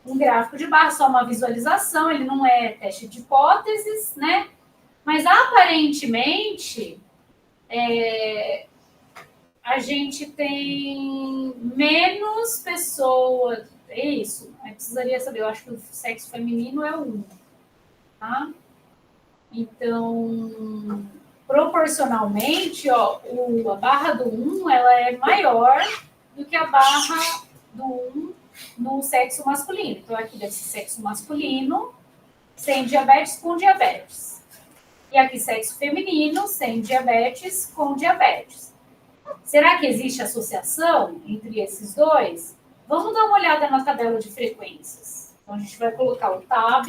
um gráfico de barra, só uma visualização, ele não é teste de hipóteses, né? Mas, aparentemente, a gente tem menos pessoas. É isso. Eu precisaria saber. Eu acho que o sexo feminino é 1. Tá? Então, proporcionalmente, ó, a barra do 1 ela é maior do que a barra do 1 no sexo masculino. Então, aqui deve ser sexo masculino, sem diabetes, com diabetes. E aqui, sexo feminino, sem diabetes, com diabetes. Será que existe associação entre esses dois? Vamos dar uma olhada na tabela de frequências. Então, a gente vai colocar o tab.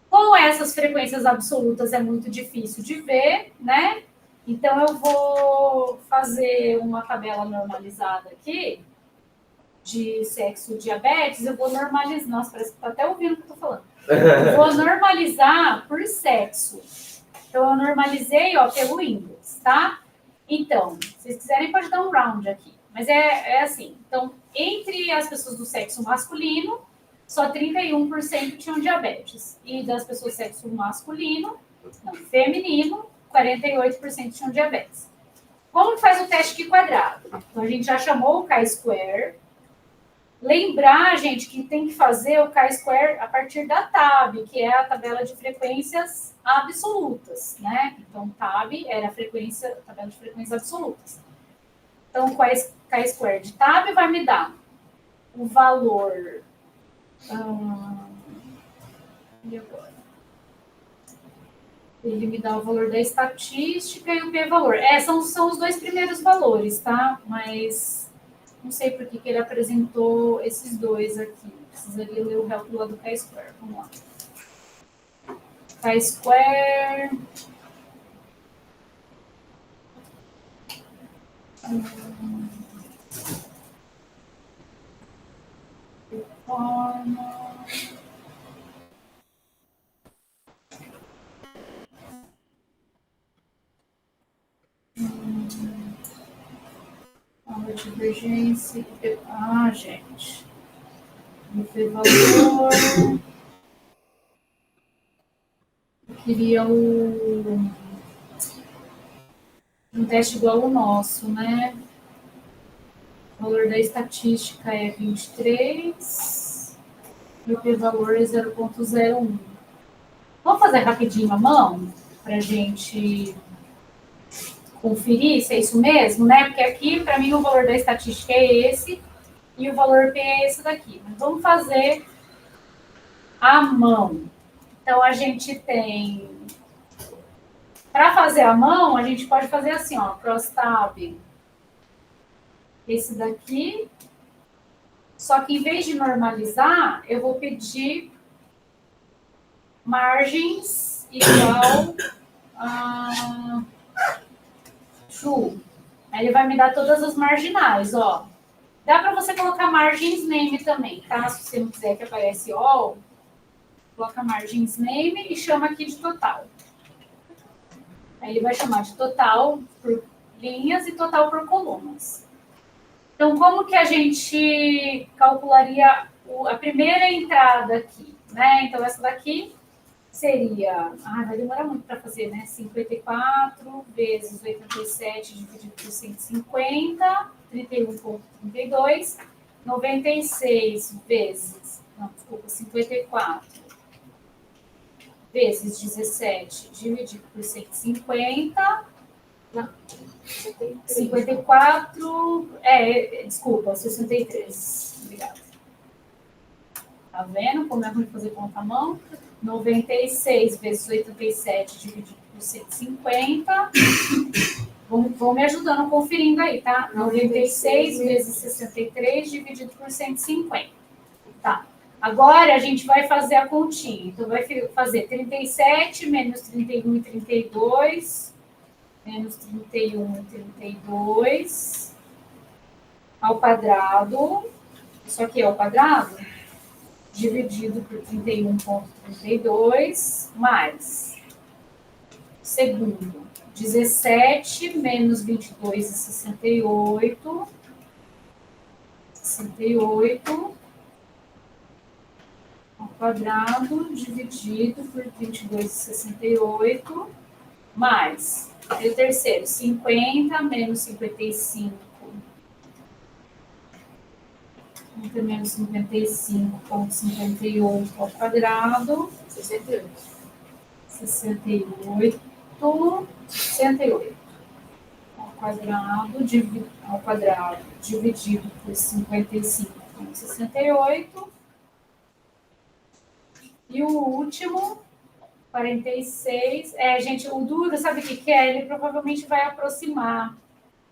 Com essas frequências absolutas é muito difícil de ver, né? Então, eu vou fazer uma tabela normalizada aqui de sexo e diabetes. Eu vou normalizar. Nossa, parece que está até ouvindo o que eu estou falando. Eu vou normalizar por sexo. Então, eu normalizei, ó, pelo índice, tá? Então, se vocês quiserem, pode dar um round aqui. Mas é assim. Então, entre as pessoas do sexo masculino, só 31% tinham diabetes. E das pessoas do sexo feminino, 48% tinham diabetes. Como que faz o teste de quadrado? Então, a gente já chamou o Chi-square. Lembrar, gente, que tem que fazer o Chi-square a partir da tab, que é a tabela de frequências absolutas, né? Então, tab era a tabela de frequências absolutas. Então, com a Chi-square de tab vai me dar o valor... e agora? Ele me dá o valor da estatística e o p-valor. São os dois primeiros valores, tá? Mas não sei por que ele apresentou esses dois aqui. Precisaria ler o réu lá do Chi-square. Vamos lá. Chi-square... da divergência. Ah, gente. IP valor. Eu queria um teste igual ao nosso, né? O valor da estatística é 23. E o p-valor é 0,01. Vamos fazer rapidinho a mão? Para a gente conferir se é isso mesmo, né? Porque aqui, para mim, o valor da estatística é esse e o valor P é esse daqui. Mas vamos fazer à mão. Então, a gente tem... Para fazer à mão, a gente pode fazer assim, ó, crosstab. Esse daqui. Só que, em vez de normalizar, eu vou pedir margens igual a true. Aí ele vai me dar todas as marginais, ó. Dá para você colocar margens name também, tá? Se você não quiser que aparece all, coloca margens name e chama aqui de total. Aí ele vai chamar de total por linhas e total por colunas. Então, como que a gente calcularia a primeira entrada aqui, né? Então, essa daqui seria... Ah, vai demorar muito para fazer, né? 54 vezes 87 dividido por 150, 31,32. 96 vezes... Não, desculpa, 54 vezes 17 dividido por 150. Não, 54... desculpa, 63. Obrigada. Tá vendo como é ruim fazer conta à mão? 96 vezes 87 dividido por 150. Vão me ajudando conferindo aí, tá? 96 vezes 63 dividido por 150. Tá. Agora a gente vai fazer a continha. Então, vai fazer 37 menos 31 e 32, menos 31 e 32, ao quadrado. Isso aqui é ao quadrado? Dividido por 31,32, mais, segundo, 17 menos 22 e 68, 68, ao quadrado, dividido por 22 e 68, mais, e o terceiro, 50 menos 55, menos 55,58 ao quadrado. 68. 68. 68. Ao quadrado, dividido por 55,68. E o último, 46. Gente, o duro, sabe o que é? Ele provavelmente vai aproximar.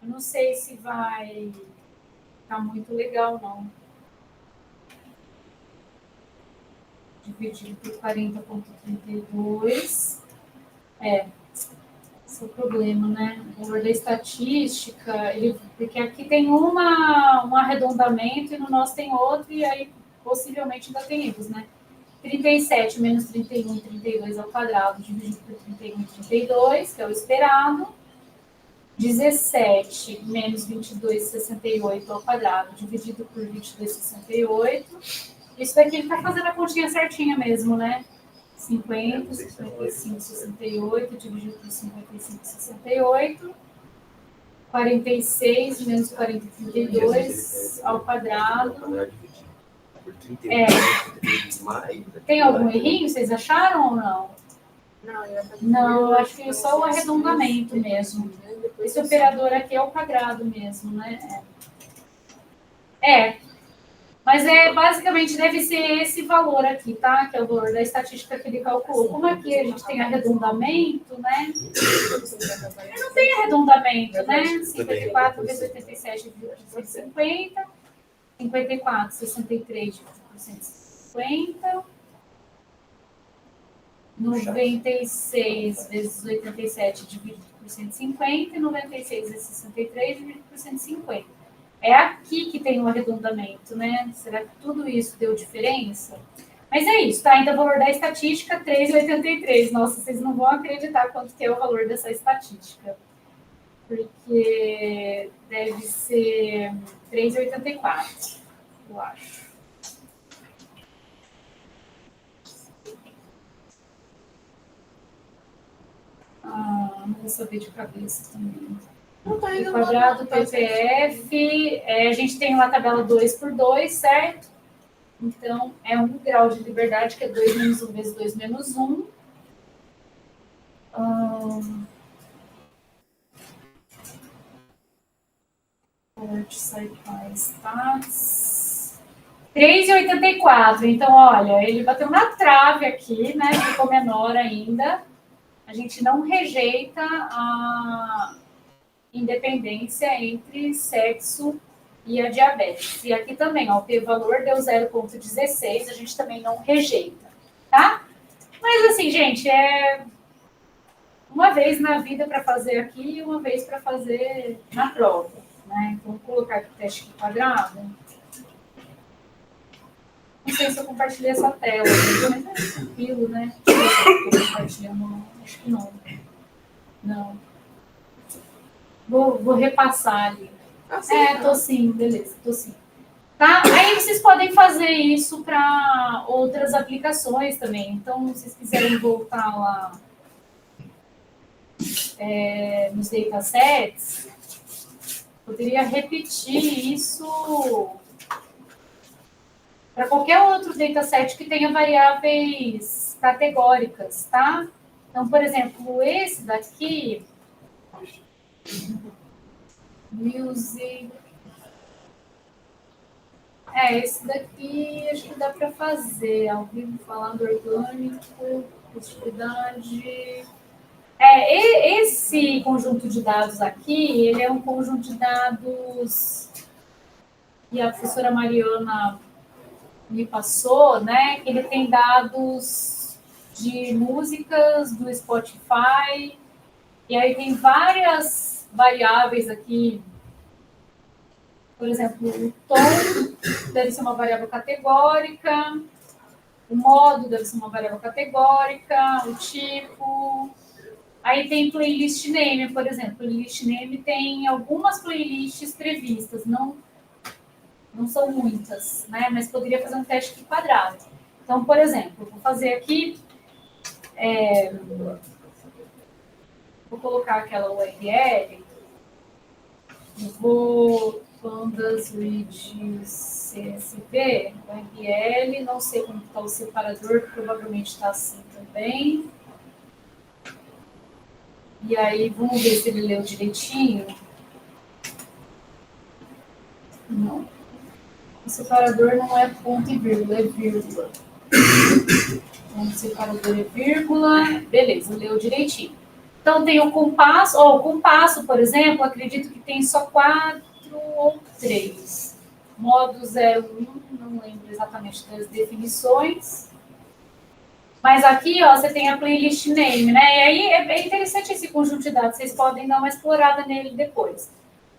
Eu não sei se vai ficar muito legal, não. Dividido por 40,32. Esse é o problema, né? O valor da estatística, porque aqui tem um arredondamento e no nosso tem outro, e aí possivelmente ainda tem erros, né? 37 menos 31 e 32 ao quadrado, dividido por 31 e 32, que é o esperado. 17 menos 22 e 68 ao quadrado, dividido por 22 e 68. Isso daqui ele está fazendo a continha certinha mesmo, né? 50, 55, 68, dividido por 55, 68. 46 menos 40, 32 ao quadrado. Tem algum errinho? Vocês acharam ou não? Não, eu acho que é só o arredondamento mesmo. Esse operador aqui é o quadrado mesmo, né? Mas basicamente deve ser esse valor aqui, tá? Que é o valor da estatística que ele calculou. Como aqui a gente tem arredondamento, né? Não tem arredondamento, né? 54 vezes 87 dividido por 50. 54, 63 dividido por 150. 96 vezes 87 dividido por 150. E 96 vezes 63 dividido por 150. É aqui que tem o arredondamento, né? Será que tudo isso deu diferença? Mas é isso, tá? Então, o valor da estatística, 3,83. Nossa, vocês não vão acreditar quanto que é o valor dessa estatística. porque deve ser 3,84, eu acho. Não vou saber de cabeça também. Não tá O indo quadrado não, tá PPF, a gente tem uma tabela 2 por 2, certo? Então, é 1 grau de liberdade, que é 2 menos 1 vezes 2 menos 1. Stats. 3,84. Então, olha, ele bateu na trave aqui, né? Ficou menor ainda. A gente não rejeita a independência entre sexo e a diabetes. E aqui também, ó, o p-valor deu 0,16, a gente também não rejeita, tá? Mas assim, gente, é uma vez na vida para fazer aqui e uma vez para fazer na prova, né? Então, vou colocar aqui o teste quadrado. Não sei se eu compartilhei essa tela, mas é tranquilo, né? Não sei se eu estou compartilhando, não. Acho que não. Não. Vou repassar ali. Tô sim, beleza, tô sim. Tá? Aí vocês podem fazer isso para outras aplicações também. Então, se vocês quiserem voltar lá nos datasets, poderia repetir isso para qualquer outro dataset que tenha variáveis categóricas, tá? Então, por exemplo, esse daqui, music. Esse daqui acho que dá para fazer ao vivo, falando orgânico, positividade. Esse conjunto de dados aqui, ele é um conjunto de dados que a professora Mariana me passou, né? Ele tem dados de músicas do Spotify, e aí tem várias variáveis aqui. Por exemplo, o tom deve ser uma variável categórica, o modo deve ser uma variável categórica, o tipo. Aí tem playlist name, por exemplo. Playlist name tem algumas playlists previstas, não são muitas, né? Mas poderia fazer um teste aqui quadrado. Então, por exemplo, vou fazer aqui, vou colocar aquela URL, vou pandas reads CSV, URL, não sei como está o separador, provavelmente está assim também. E aí, vamos ver se ele leu direitinho. Não. O separador não é ponto e vírgula, é vírgula. Então, o separador é vírgula. Beleza, leu direitinho. Então, tem o compasso. O compasso, por exemplo, acredito que tem só 4 ou 3. Modo 01, não lembro exatamente das definições. Mas aqui, você tem a playlist name, né? E aí é bem interessante esse conjunto de dados. Vocês podem dar uma explorada nele depois.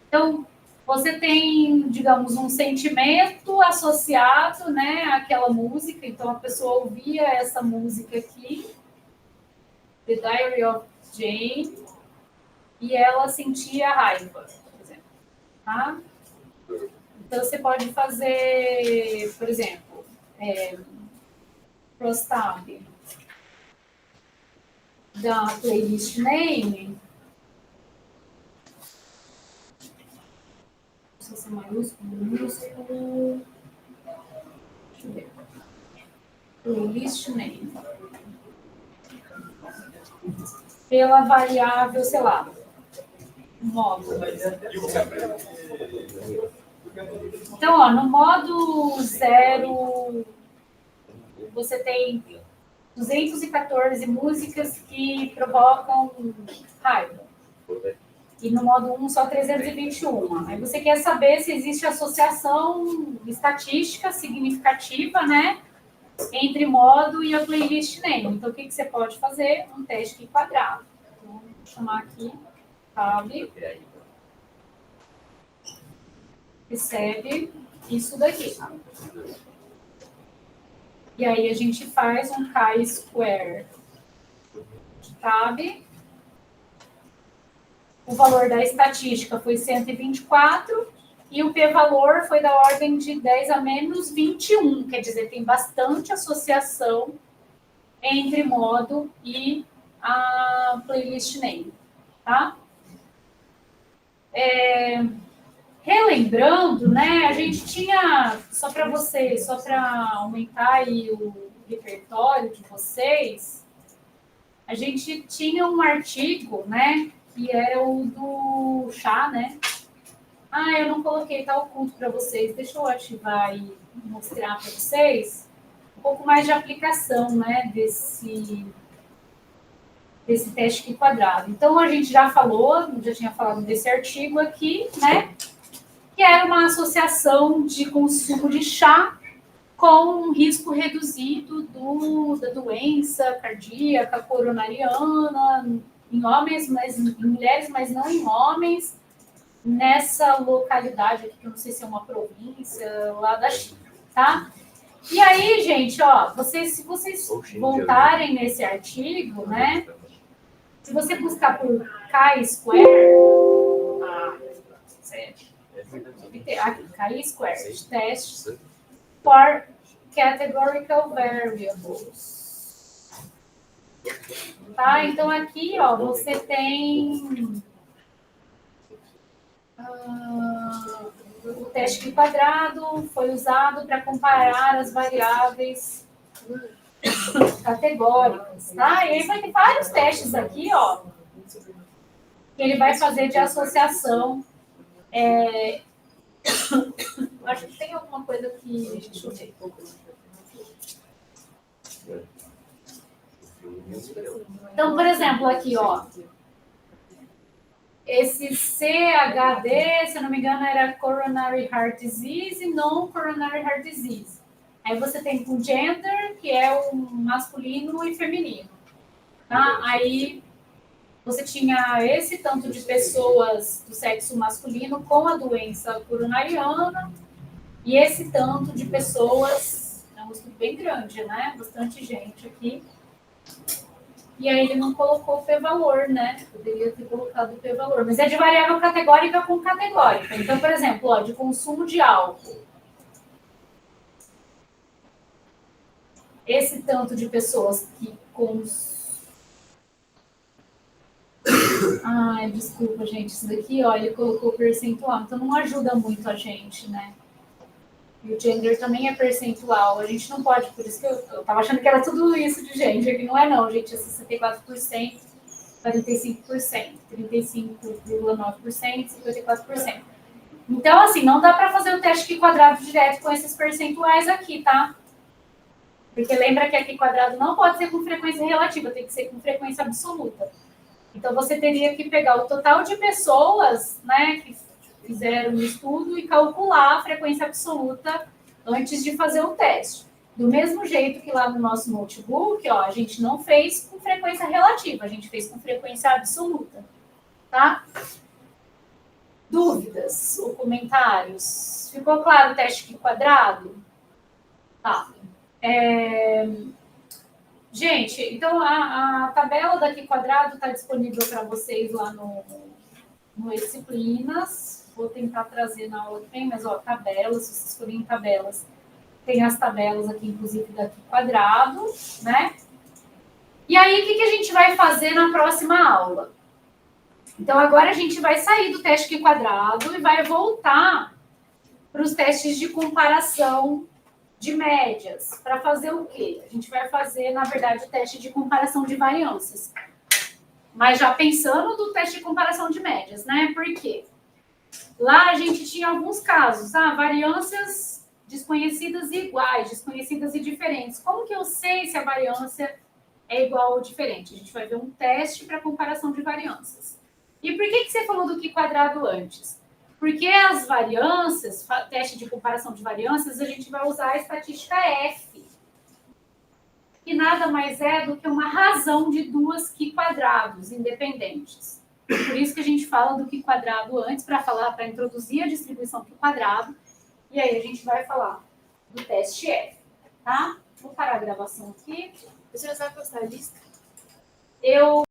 Então, você tem, digamos, um sentimento associado, né, àquela música. Então, a pessoa ouvia essa música aqui, The Diary of Jane, e ela sentia raiva, por exemplo. Tá? Então, você pode fazer, por exemplo, prostab da playlist name. Não sei se é maiúsculo, minúsculo. Deixa eu ver. Playlist name. Pela variável, sei lá, modo. Então, no modo 0, você tem 214 músicas que provocam raiva. E no modo 1, só 321. Aí você quer saber se existe associação estatística significativa, né, entre modo e a playlist name. Então, o que você pode fazer? Um teste aqui quadrado. Então, vou chamar aqui, tab, recebe isso daqui. E aí, a gente faz um chi-square de tab o valor da estatística foi 124 e o p-valor foi da ordem de 10 a menos 21. Quer dizer, tem bastante associação entre modo e a playlist name, tá? Relembrando, né, a gente tinha, só para vocês, só para aumentar aí o repertório de vocês, a gente tinha um artigo, né, que era o do chá, né? Ah, eu não coloquei, tá oculto para vocês. Deixa eu ativar e mostrar para vocês um pouco mais de aplicação, né, desse teste aqui quadrado. Então, a gente já tinha falado desse artigo aqui, né, que era uma associação de consumo de chá com um risco reduzido da doença cardíaca coronariana em homens, mas em mulheres, mas não em homens, nessa localidade aqui, que eu não sei se é uma província lá da China, tá? E aí, gente, ó, se vocês voltarem nesse artigo, né, se você buscar por chi-square, aqui, chi-square, test for categorical variables. Tá? Então, aqui, ó, você tem o teste quadrado foi usado para comparar as variáveis categóricas, tá? E aí vai ter vários testes aqui, ó, que ele vai fazer de associação. Acho que tem alguma coisa que... Deixa eu ver. Então, por exemplo, aqui, ó. Esse CHD, se eu não me engano, era Coronary Heart Disease e Non-Coronary Heart Disease. Aí você tem o gender, que é o masculino e feminino. Tá? Aí você tinha esse tanto de pessoas do sexo masculino com a doença coronariana e esse tanto de pessoas, é um estudo bem grande, né? Bastante gente aqui. E aí ele não colocou o p-valor, né? Poderia ter colocado o p-valor. Mas é de variável categórica com categórica. Então, por exemplo, ó, de consumo de álcool. Esse tanto de pessoas que Ai, desculpa, gente. Isso daqui, ó, ele colocou percentual. Então não ajuda muito a gente, né? E o gender também é percentual. A gente não pode, por isso que eu tava achando que era tudo isso de gente. Aqui não é não, gente. É 64%, 45%, 35,9%, 54%. Então, assim, não dá para fazer o teste aqui quadrado direto com esses percentuais aqui, tá? Porque lembra que aqui quadrado não pode ser com frequência relativa, tem que ser com frequência absoluta. Então, você teria que pegar o total de pessoas, né, que fizeram o estudo e calcular a frequência absoluta antes de fazer o teste. Do mesmo jeito que lá no nosso notebook, ó, a gente não fez com frequência relativa, a gente fez com frequência absoluta, tá? Dúvidas ou comentários? Ficou claro o teste aqui quadrado? Tá. Gente, então a tabela daqui quadrado está disponível para vocês lá no Disciplinas. Vou tentar trazer na aula que vem, mas ó, tabelas, se vocês forem em tabelas, tem as tabelas aqui, inclusive, daqui quadrado, né? E aí, o que a gente vai fazer na próxima aula? Então, agora a gente vai sair do teste aqui quadrado e vai voltar para os testes de comparação de médias. Para fazer o quê? A gente vai fazer, na verdade, o teste de comparação de variâncias. Mas já pensando do teste de comparação de médias, né? Por quê? Lá a gente tinha alguns casos, variâncias desconhecidas e iguais, desconhecidas e diferentes. Como que eu sei se a variância é igual ou diferente? A gente vai ver um teste para comparação de variâncias. E por que você falou do que quadrado antes? Porque as variâncias, teste de comparação de variâncias, a gente vai usar a estatística F, que nada mais é do que uma razão de duas que quadrados independentes. Por isso que a gente fala do que quadrado antes, para introduzir a distribuição que quadrado, e aí a gente vai falar do teste F, tá? Vou parar a gravação aqui. Você vai postar a lista? Eu